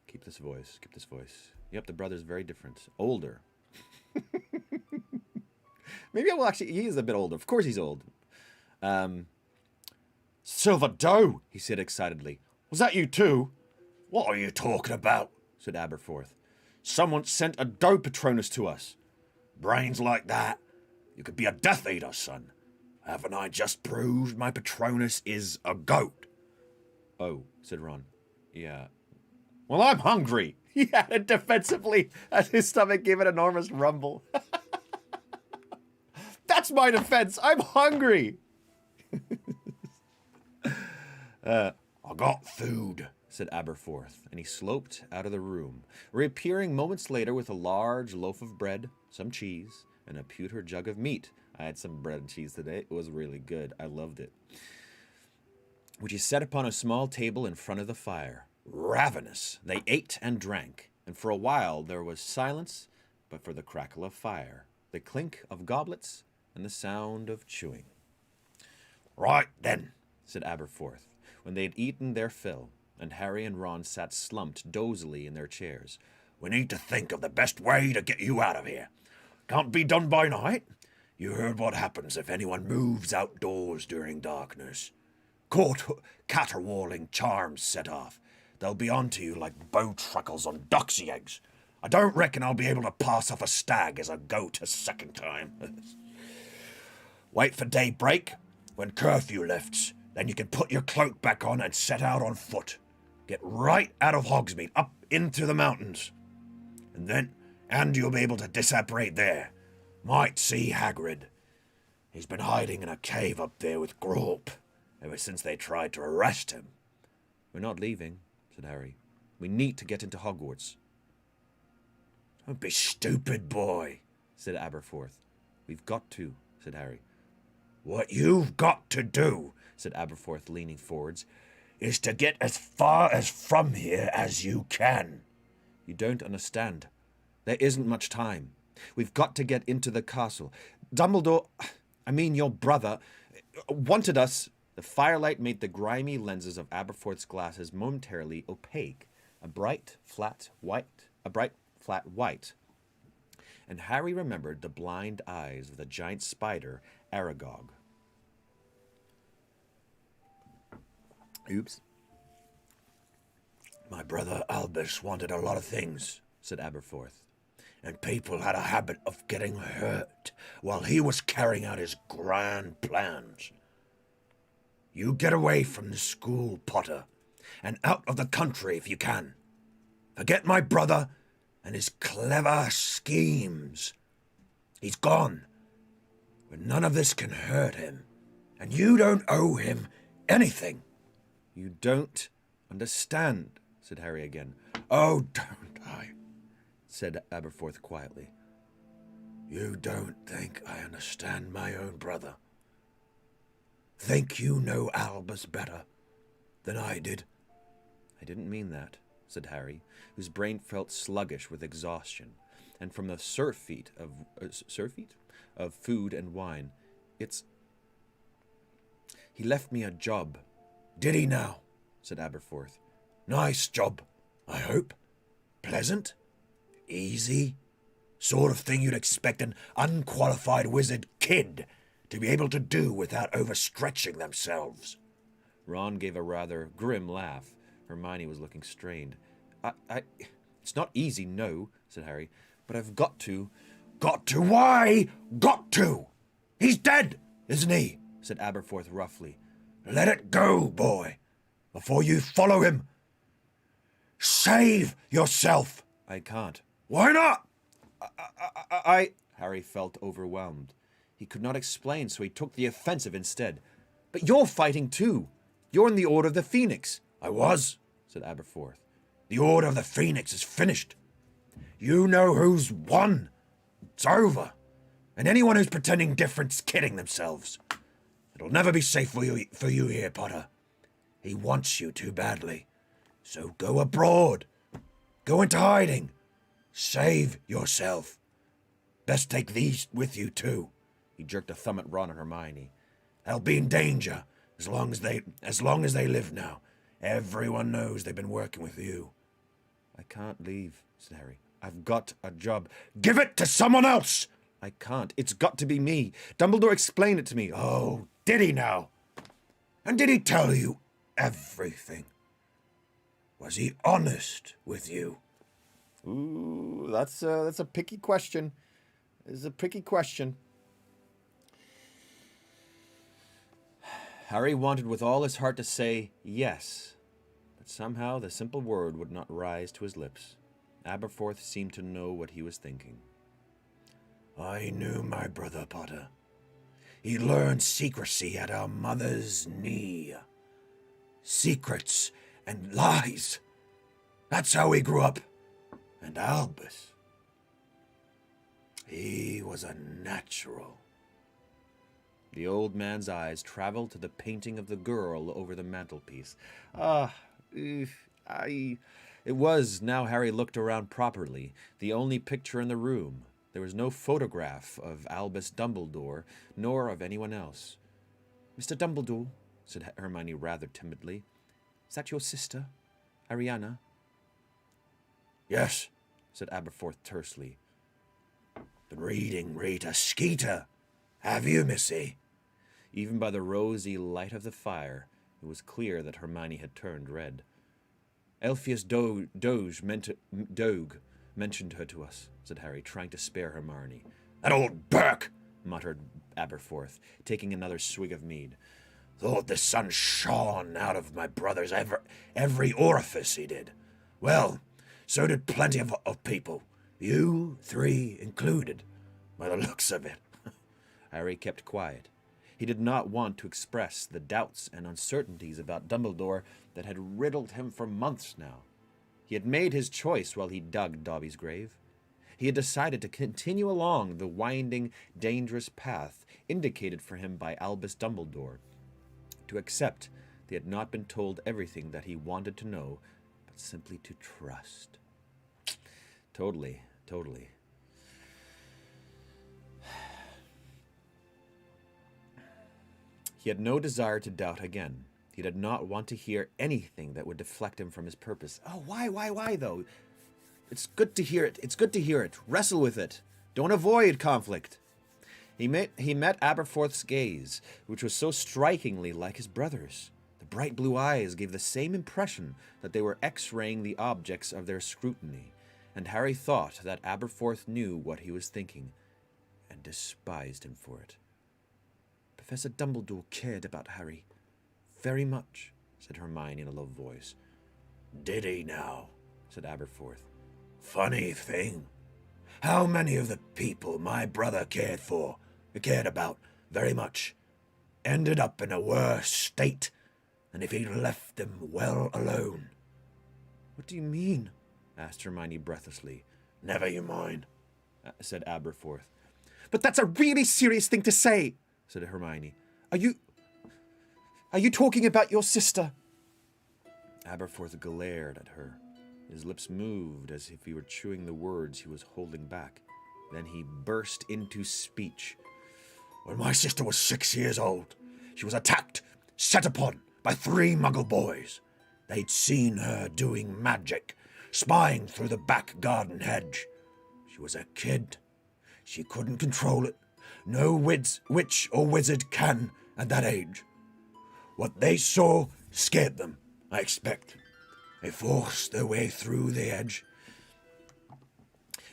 Keep this voice. Yep, the brother's very different. Older. Maybe I will actually... He is a bit older. Of course he's old. Silver doe, he said excitedly. Was that you too? What are you talking about? Said Aberforth. Someone sent a doe Patronus to us. Brains like that? You could be a Death Eater, son. Haven't I just proved my Patronus is a goat? Oh, said Ron. Yeah. Well, I'm hungry. He added defensively as his stomach gave an enormous rumble. That's my defense. I'm hungry. I got food, said Aberforth, and he sloped out of the room, reappearing moments later with a large loaf of bread, some cheese, and a pewter jug of meat. I had some bread and cheese today. It was really good. I loved it. Which he set upon a small table in front of the fire. Ravenous, they ate and drank, and for a while there was silence but for the crackle of fire, the clink of goblets, and the sound of chewing. Right then, said Aberforth, when they had eaten their fill, and Harry and Ron sat slumped dozily in their chairs. We need to think of the best way to get you out of here. Can't be done by night. You heard what happens if anyone moves outdoors during darkness. Caught caterwauling charms set off. They'll be onto you like bow truckles on doxy eggs. I don't reckon I'll be able to pass off a stag as a goat a second time. Wait for daybreak, when curfew lifts. Then you can put your cloak back on and set out on foot. Get right out of Hogsmeade, up into the mountains. And you'll be able to disapparate there. Might see Hagrid. He's been hiding in a cave up there with Grope ever since they tried to arrest him. We're not leaving, said Harry. We need to get into Hogwarts. Don't be stupid, boy, said Aberforth. We've got to, said Harry. What you've got to do, said Aberforth, leaning forwards, is to get as far as from here as you can. You don't understand. There isn't much time. We've got to get into the castle. Dumbledore, I mean your brother, wanted us. The firelight made the grimy lenses of Aberforth's glasses momentarily opaque, a bright, flat white. And Harry remembered the blind eyes of the giant spider, Aragog. Oops. My brother Albus wanted a lot of things, said Aberforth. and people had a habit of getting hurt while he was carrying out his grand plans. You get away from the school, Potter, and out of the country if you can. Forget my brother and his clever schemes. He's gone, but none of this can hurt him, and you don't owe him anything. You don't understand, said Harry again. Oh, don't I? Said Aberforth quietly. You don't think I understand my own brother? Think you know Albus better than I did? I didn't mean that, said Harry, whose brain felt sluggish with exhaustion, and from the surfeit of food and wine. He left me a job. Did he now? Said Aberforth. Nice job, I hope. Pleasant? Easy? Sort of thing you'd expect an unqualified wizard kid to be able to do without overstretching themselves. Ron gave a rather grim laugh. Hermione was looking strained. It's not easy, no, said Harry, but I've got to. Got to? Why? Got to? He's dead, isn't he? Said Aberforth roughly. Let it go, boy, before you follow him. Save yourself. I can't. Why not? Harry felt overwhelmed. He could not explain, so he took the offensive instead. But you're fighting too. You're in the Order of the Phoenix. I was, said Aberforth. The Order of the Phoenix is finished. You know who's won. It's over. And anyone who's pretending different's kidding themselves. It'll never be safe for you here, Potter. He wants you too badly. So go abroad. Go into hiding. Save yourself. Best take these with you too. He jerked a thumb at Ron and Hermione. They'll be in danger as long as they live now. Everyone knows they've been working with you. I can't leave, said Harry. I've got a job. Give it to someone else! I can't. It's got to be me. Dumbledore explained it to me. Oh, did he now? And did he tell you everything? Was he honest with you? Ooh, that's a picky question. It's a picky question. Harry wanted with all his heart to say yes, but somehow the simple word would not rise to his lips. Aberforth seemed to know what he was thinking. I knew my brother, Potter. He learned secrecy at our mother's knee. Secrets and lies. That's how he grew up. And Albus, he was a natural. The old man's eyes traveled to the painting of the girl over the mantelpiece. It was, now Harry looked around properly, the only picture in the room. There was no photograph of Albus Dumbledore, nor of anyone else. Mr. Dumbledore, said Hermione rather timidly, is that your sister, Ariana? Yes, said Aberforth tersely. Been reading Rita Skeeter, have you, Missy? Even by the rosy light of the fire, it was clear that Hermione had turned red. Elphias Doge mentioned her to us, said Harry, trying to spare Hermione. That old Burke, muttered Aberforth, taking another swig of mead. Thought the sun shone out of my brother's every orifice, he did. Well, so did plenty of people, you three included, by the looks of it. Harry kept quiet. He did not want to express the doubts and uncertainties about Dumbledore that had riddled him for months now. He had made his choice while he dug Dobby's grave. He had decided to continue along the winding, dangerous path indicated for him by Albus Dumbledore, to accept that he had not been told everything that he wanted to know, but simply to trust. Totally. He had no desire to doubt again. He did not want to hear anything that would deflect him from his purpose. Oh, why, though? It's good to hear it. It's good to hear it. Wrestle with it. Don't avoid conflict. He met Aberforth's gaze, which was so strikingly like his brother's. The bright blue eyes gave the same impression that they were X-raying the objects of their scrutiny, and Harry thought that Aberforth knew what he was thinking, and despised him for it. Professor Dumbledore cared about Harry very much, said Hermione in a low voice. Did he now? Said Aberforth. Funny thing. How many of the people my brother cared about very much, ended up in a worse state than if he'd left them well alone? What do you mean? Asked Hermione breathlessly. Never you mind, said Aberforth. But that's a really serious thing to say, said Hermione. Are you talking about your sister? Aberforth glared at her. His lips moved as if he were chewing the words he was holding back. Then he burst into speech. When my sister was 6 years old, she was attacked, set upon by 3 Muggle boys. They'd seen her doing magic, spying through the back garden hedge. She was a kid. She couldn't control it. No witch or wizard can at that age. What they saw scared them, I expect. They forced their way through the edge.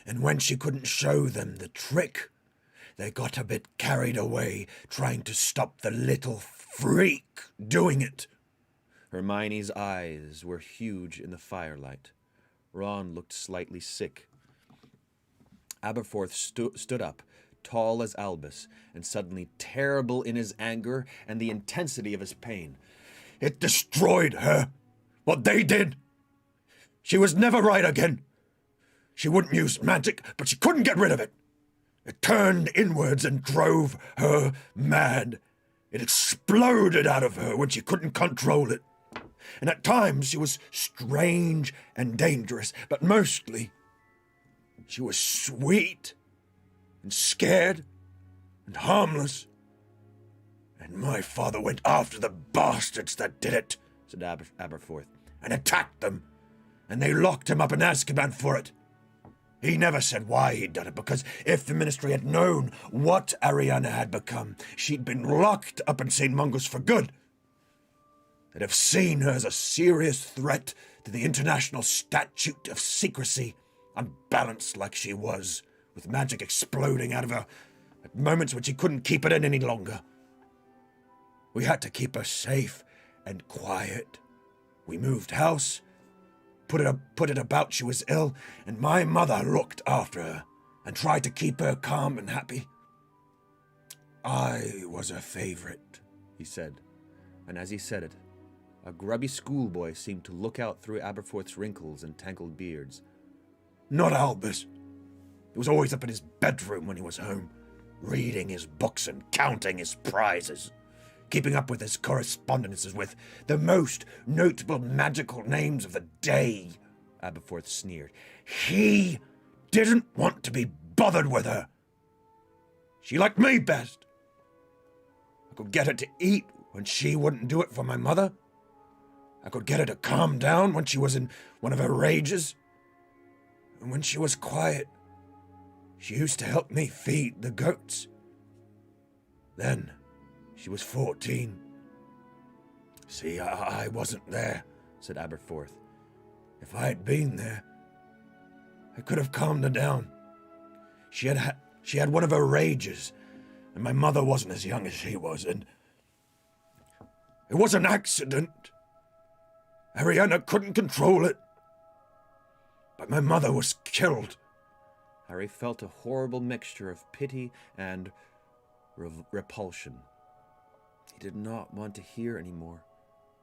And when she couldn't show them the trick, they got a bit carried away trying to stop the little freak doing it. Hermione's eyes were huge in the firelight. Ron looked slightly sick. Aberforth stood up, tall as Albus, and suddenly terrible in his anger and the intensity of his pain. It destroyed her. What they did. She was never right again. She wouldn't use magic, but she couldn't get rid of it. It turned inwards and drove her mad. It exploded out of her when she couldn't control it. And at times she was strange and dangerous, but mostly she was sweet and scared and harmless. And my father went after the bastards that did it, said Aberforth, and attacked them, and they locked him up in Azkaban for it. He never said why he'd done it, because if the Ministry had known what Ariana had become, she'd been locked up in St. Mungo's for good. They'd have seen her as a serious threat to the international statute of secrecy, unbalanced like she was, with magic exploding out of her at moments when she couldn't keep it in any longer. We had to keep her safe and quiet. We moved house, put it about she was ill, and my mother looked after her and tried to keep her calm and happy. I was her favorite, he said, and as he said it, a grubby schoolboy seemed to look out through Aberforth's wrinkles and tangled beards. Not Albus. He was always up in his bedroom when he was home, reading his books and counting his prizes, keeping up with his correspondences with the most notable magical names of the day, Aberforth sneered. He didn't want to be bothered with her. She liked me best. I could get her to eat when she wouldn't do it for my mother. I could get her to calm down when she was in one of her rages. And when she was quiet, she used to help me feed the goats. Then she was 14. See, I wasn't there, said Aberforth. If I had been there, I could have calmed her down. She had one of her rages, and my mother wasn't as young as she was, and it was an accident. Ariana couldn't control it. But my mother was killed. Harry felt a horrible mixture of pity and repulsion. He did not want to hear any more,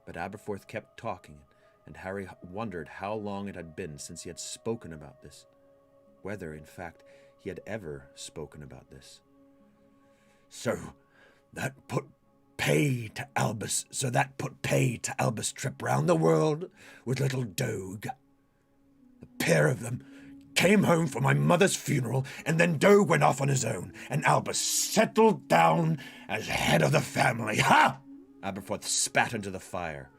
but Aberforth kept talking, and Harry wondered how long it had been since he had spoken about this. Whether, in fact, he had ever spoken about this. So that put pay to Albus' trip round the world with little Dogue. The pair of them came home for my mother's funeral, and then Doe went off on his own, and Albus settled down as head of the family. Ha! Aberforth spat into the fire.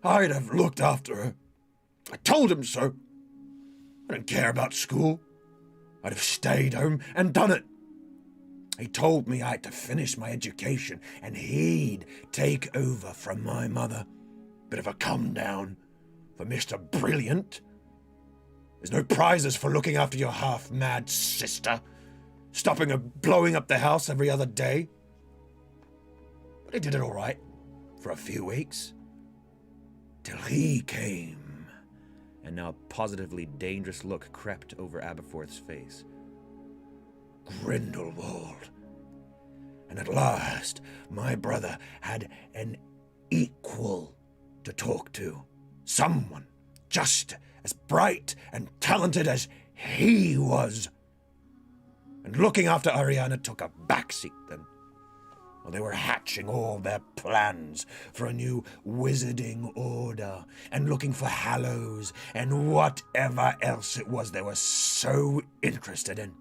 I'd have looked after her. I told him so. I didn't care about school. I'd have stayed home and done it. He told me I had to finish my education, and he'd take over from my mother. Bit of a come down for Mr. Brilliant. There's no prizes for looking after your half-mad sister, stopping her blowing up the house every other day. But he did it all right for a few weeks, till he came. And now a positively dangerous look crept over Aberforth's face. Grindelwald. And at last, my brother had an equal to talk to. Someone just as bright and talented as he was. And looking after Ariana took a backseat then. Well, they were hatching all their plans for a new wizarding order and looking for Hallows and whatever else it was they were so interested in.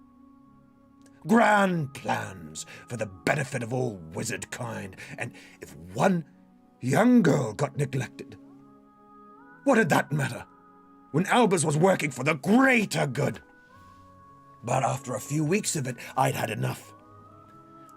Grand plans for the benefit of all wizard kind, and if one young girl got neglected, what did that matter when Albus was working for the greater good? But after a few weeks of it, I'd had enough.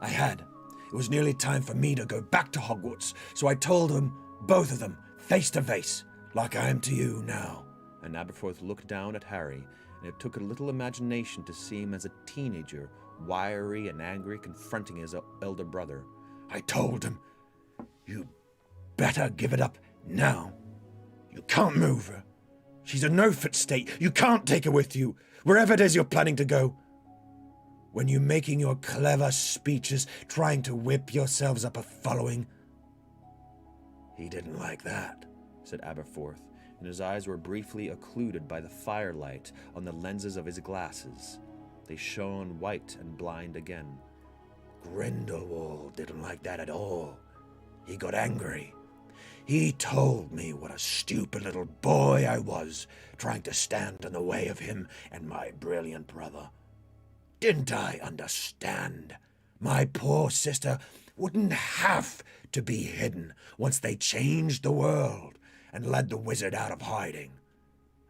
It was nearly time for me to go back to Hogwarts, so I told them, both of them, face to face, like I am to you now. And Aberforth looked down at Harry, and it took a little imagination to see him as a teenager, wiry and angry, confronting his elder brother. I told him, you better give it up now. You can't move her. She's in no fit state. You can't take her with you, wherever it is you're planning to go. When you're making your clever speeches, trying to whip yourselves up a following. He didn't like that, said Aberforth, and his eyes were briefly occluded by the firelight on the lenses of his glasses. They shone white and blind again. Grindelwald didn't like that at all. He got angry. He told me what a stupid little boy I was, trying to stand in the way of him and my brilliant brother. Didn't I understand? My poor sister wouldn't have to be hidden once they changed the world and led the wizard out of hiding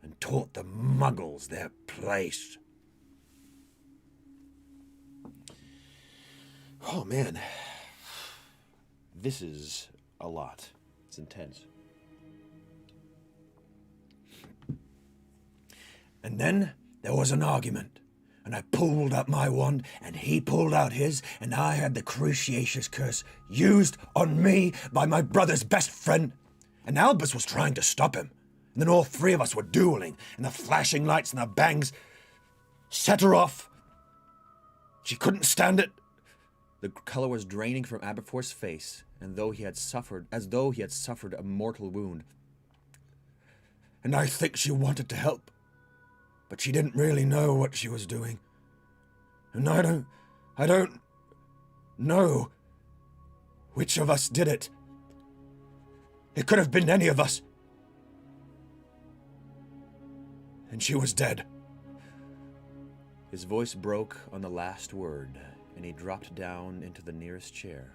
and taught the muggles their place. Oh, man. This is a lot. It's intense. And then there was an argument, and I pulled out my wand, and he pulled out his, and I had the Cruciatus curse used on me by my brother's best friend. And Albus was trying to stop him. And then all three of us were dueling, and the flashing lights and the bangs set her off. She couldn't stand it. The color was draining from Aberforth's face, and as though he had suffered a mortal wound. And I think she wanted to help, but she didn't really know what she was doing. And I don't know which of us did it. It could have been any of us. And she was dead. His voice broke on the last word, and he dropped down into the nearest chair.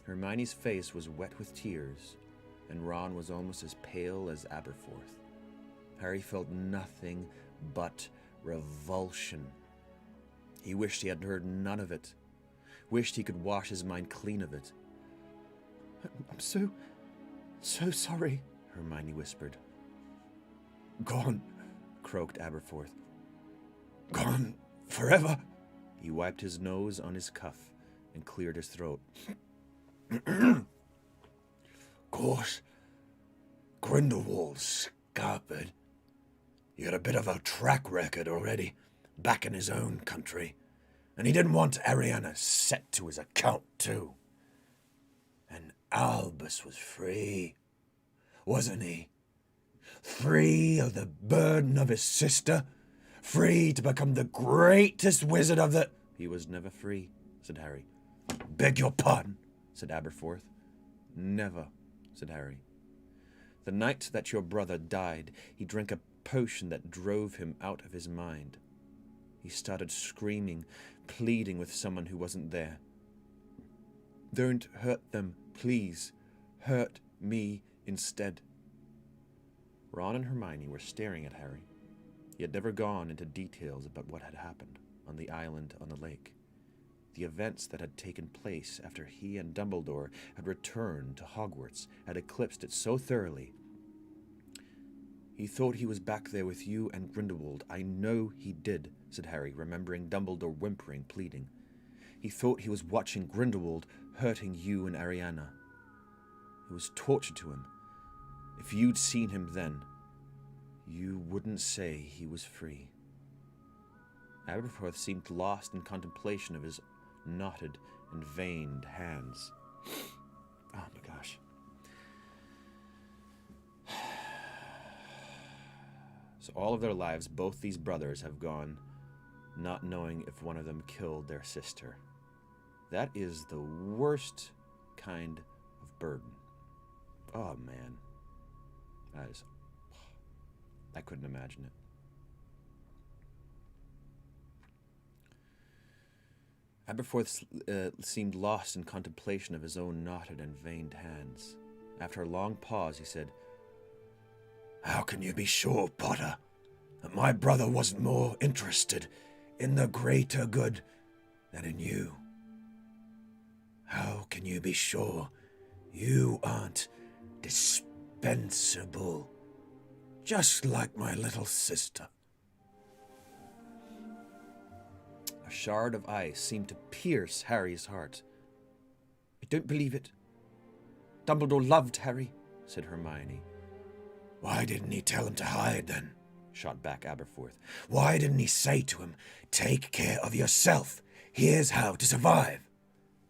Hermione's face was wet with tears, and Ron was almost as pale as Aberforth. Harry felt nothing but revulsion. He wished he had heard none of it, wished he could wash his mind clean of it. I'm so sorry, Hermione whispered. Gone, croaked Aberforth. Gone forever. He wiped his nose on his cuff and cleared his throat. Of course, Grindelwald's scarpered. He had a bit of a track record already, back in his own country, and he didn't want Ariana set to his account too. And Albus was free, wasn't he? Free of the burden of his sister, free to become the greatest wizard of the... He was never free, said Harry. Beg your pardon, said Aberforth. Never, said Harry. The night that your brother died, he drank a potion that drove him out of his mind. He started screaming, pleading with someone who wasn't there. "Don't hurt them, please. Hurt me instead." Ron and Hermione were staring at Harry. He had never gone into details about what had happened on the island on the lake. The events that had taken place after he and Dumbledore had returned to Hogwarts had eclipsed it so thoroughly. "He thought he was back there with you and Grindelwald. I know he did," said Harry, remembering Dumbledore whimpering, pleading. "He thought he was watching Grindelwald hurting you and Ariana. It was torture to him. If you'd seen him then, you wouldn't say he was free." Aberforth seemed lost in contemplation of his knotted and veined hands. Oh my gosh. So all of their lives, both these brothers have gone not knowing if one of them killed their sister. That is the worst kind of burden. Oh man. I couldn't imagine it. Aberforth seemed lost in contemplation of his own knotted and veined hands. After a long pause, he said, "How can you be sure, Potter, that my brother wasn't more interested in the greater good than in you? How can you be sure you aren't dispensable, just like my little sister?" A shard of ice seemed to pierce Harry's heart. "I don't believe it. Dumbledore loved Harry," said Hermione. "Why didn't he tell him to hide then?" shot back Aberforth. "Why didn't he say to him, 'Take care of yourself. Here's how to survive'?"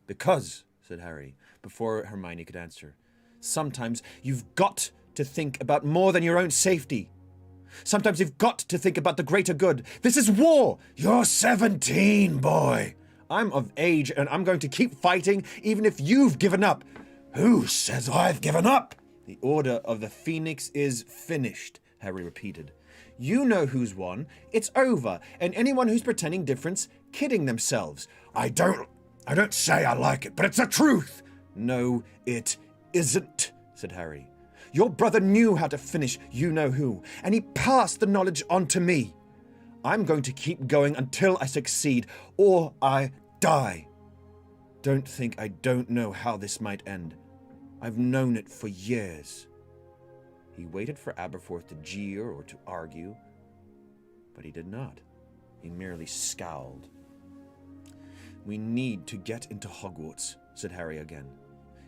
"Because," said Harry, before Hermione could answer, "sometimes you've got to think about more than your own safety. Sometimes you've got to think about the greater good. This is war!" "You're 17, boy." "I'm of age, and I'm going to keep fighting, even if you've given up." "Who says I've given up?" "The Order of the Phoenix is finished," Harry repeated. "You know who's won. It's over, and anyone who's pretending different's kidding themselves." I don't say I like it, but it's the truth." "No, it isn't," said Harry. "Your brother knew how to finish you-know-who, and he passed the knowledge on to me. I'm going to keep going until I succeed, or I die. Don't think I don't know how this might end. I've known it for years." He waited for Aberforth to jeer or to argue, but he did not. He merely scowled. "We need to get into Hogwarts," said Harry again.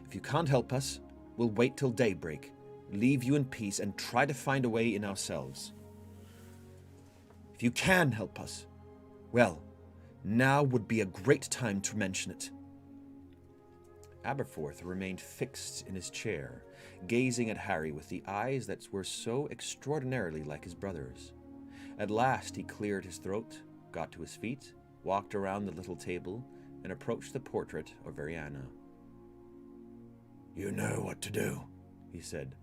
"If you can't help us, we'll wait till daybreak, leave you in peace, and try to find a way in ourselves. If you can help us, well, now would be a great time to mention it." Aberforth remained fixed in his chair, gazing at Harry with the eyes that were so extraordinarily like his brother's. At last he cleared his throat, got to his feet, walked around the little table, and approached the portrait of Ariana. "You know what to do," he said.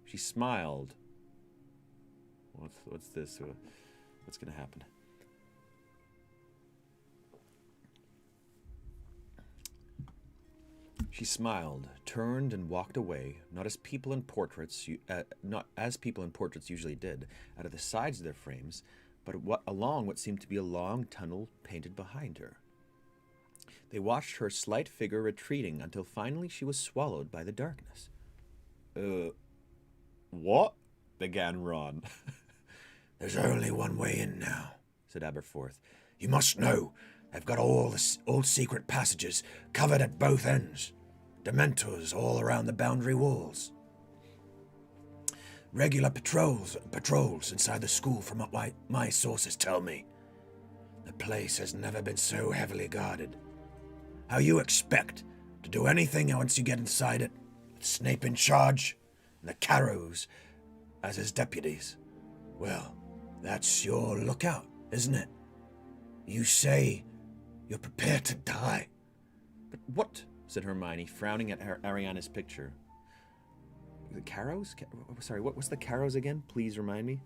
She smiled. What's this? What's going to happen? She smiled, turned, and walked away, not as people in portraits usually did, out of the sides of their frames, but along what seemed to be a long tunnel painted behind her. They watched her slight figure retreating until finally she was swallowed by the darkness. What?" began Ron. "There's only one way in now," said Aberforth. "You must know they've got all the old secret passages covered at both ends. Dementors all around the boundary walls. Regular patrols inside the school from what my sources tell me. The place has never been so heavily guarded. How you expect to do anything once you get inside it, with Snape in charge and the Carrows as his deputies? Well, that's your lookout, isn't it? You say you're prepared to die." "But what?" said Hermione, frowning at Ariana's picture. The Carrows? Sorry, what's the Carrows again? Please remind me.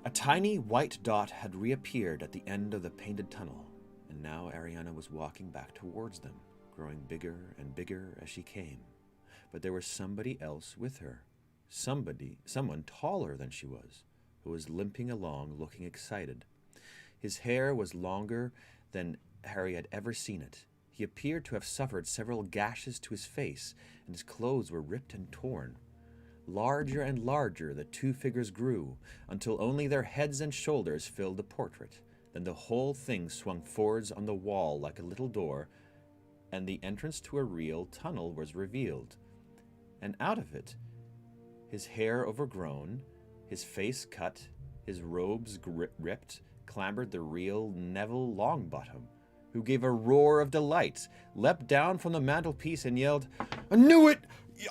A tiny white dot had reappeared at the end of the painted tunnel, and now Ariana was walking back towards them, growing bigger and bigger as she came. But there was somebody else with her. Someone taller than she was, who was limping along looking excited. His hair was longer than Harry had ever seen it. He appeared to have suffered several gashes to his face, and his clothes were ripped and torn. Larger and larger the two figures grew, until only their heads and shoulders filled the portrait. Then the whole thing swung forwards on the wall like a little door, and the entrance to a real tunnel was revealed. And out of it, his hair overgrown, his face cut, his robes ripped, clambered the real Neville Longbottom, who gave a roar of delight, leapt down from the mantelpiece and yelled, I knew it!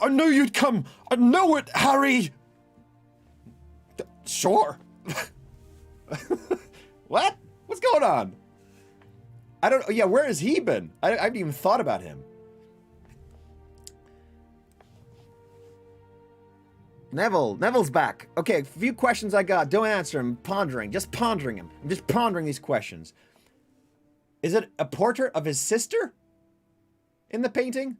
I knew you'd come! I know it, Harry! Sure. What? What's going on? I don't know. Yeah, where has he been? I haven't even thought about him. Neville's back. Okay, a few questions I got. Don't answer them. Just pondering them. I'm just pondering these questions. Is it a portrait of his sister in the painting?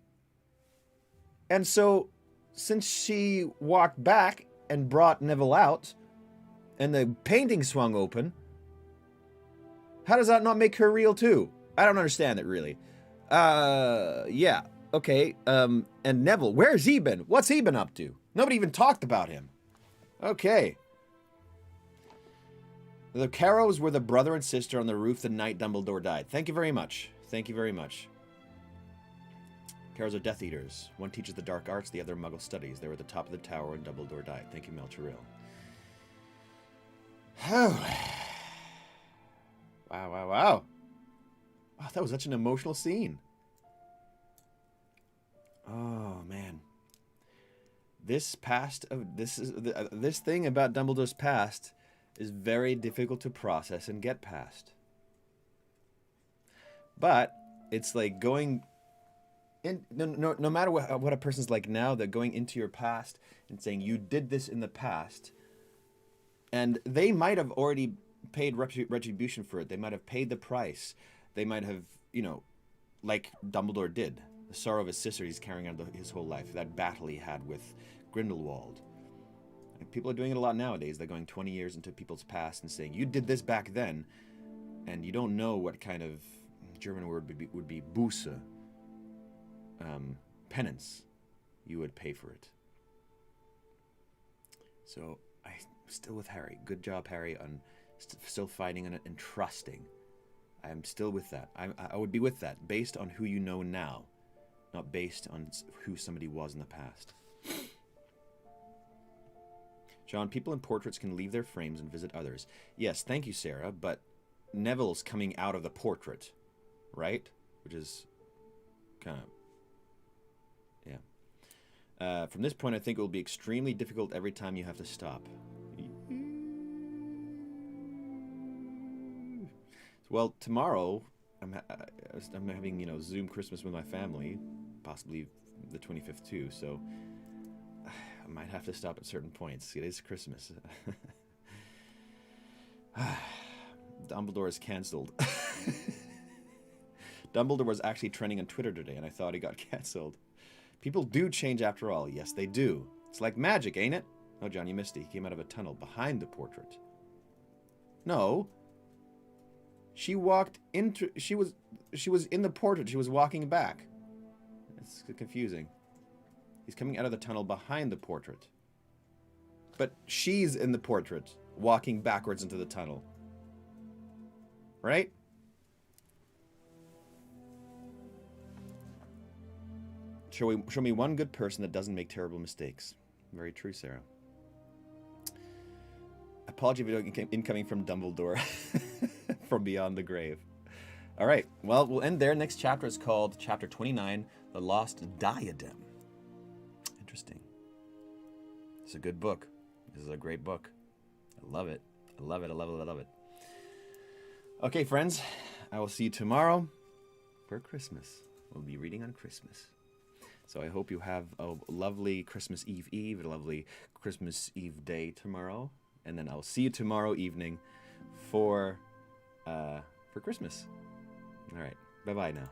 And so, since she walked back and brought Neville out, and the painting swung open, how does that not make her real too? I don't understand it really. Yeah, okay. And Neville, where's he been? What's he been up to? Nobody even talked about him. Okay. The Carrows were the brother and sister on the roof the night Dumbledore died. Thank you very much. Thank you very much. Carrows are Death Eaters. One teaches the dark arts, the other Muggle studies. They were at the top of the tower when Dumbledore died. Thank you, Melcherill. Oh. Wow. Wow, that was such an emotional scene. Oh, man. This thing about Dumbledore's past is very difficult to process and get past. But it's like going in, no matter what a person's like now, they're going into your past and saying you did this in the past, and they might have already paid retribution for it. They might have paid the price. They might have, like Dumbledore did. The sorrow of his sister he's carrying on his whole life. That battle he had with Grindelwald. And people are doing it a lot nowadays. They're going 20 years into people's past and saying, you did this back then. And you don't know what kind of German word would be Buße. Penance. You would pay for it. So, I'm still with Harry. Good job, Harry, on still fighting on it and trusting. I'm still with that. I would be with that based on who you know now, not based on who somebody was in the past. John, people in portraits can leave their frames and visit others. Yes, thank you, Sarah, but Neville's coming out of the portrait, right? Which is kind of, yeah. From this point, I think it will be extremely difficult every time you have to stop. Well, tomorrow, I'm having, Zoom Christmas with my family, possibly the 25th too, so I might have to stop at certain points. It is Christmas. Dumbledore is cancelled. Dumbledore was actually trending on Twitter today, and I thought he got cancelled. People do change after all. Yes, they do. It's like magic, ain't it? Oh, John, you missed it. He came out of a tunnel behind the portrait. No. She walked into... She was in the portrait. She was walking back. It's confusing. He's coming out of the tunnel behind the portrait. But she's in the portrait, walking backwards into the tunnel. Right? Show me one good person that doesn't make terrible mistakes. Very true, Sarah. Apology video incoming from Dumbledore. From beyond the grave. All right. Well, we'll end there. Next chapter is called Chapter 29, The Lost Diadem. Interesting. It's a good book. This is a great book. I love it. I love it. I love it. I love it. Okay, friends. I will see you tomorrow for Christmas. We'll be reading on Christmas. So I hope you have a lovely Christmas Eve, a lovely Christmas Eve day tomorrow, and then I'll see you tomorrow evening for Christmas. All right, bye bye now.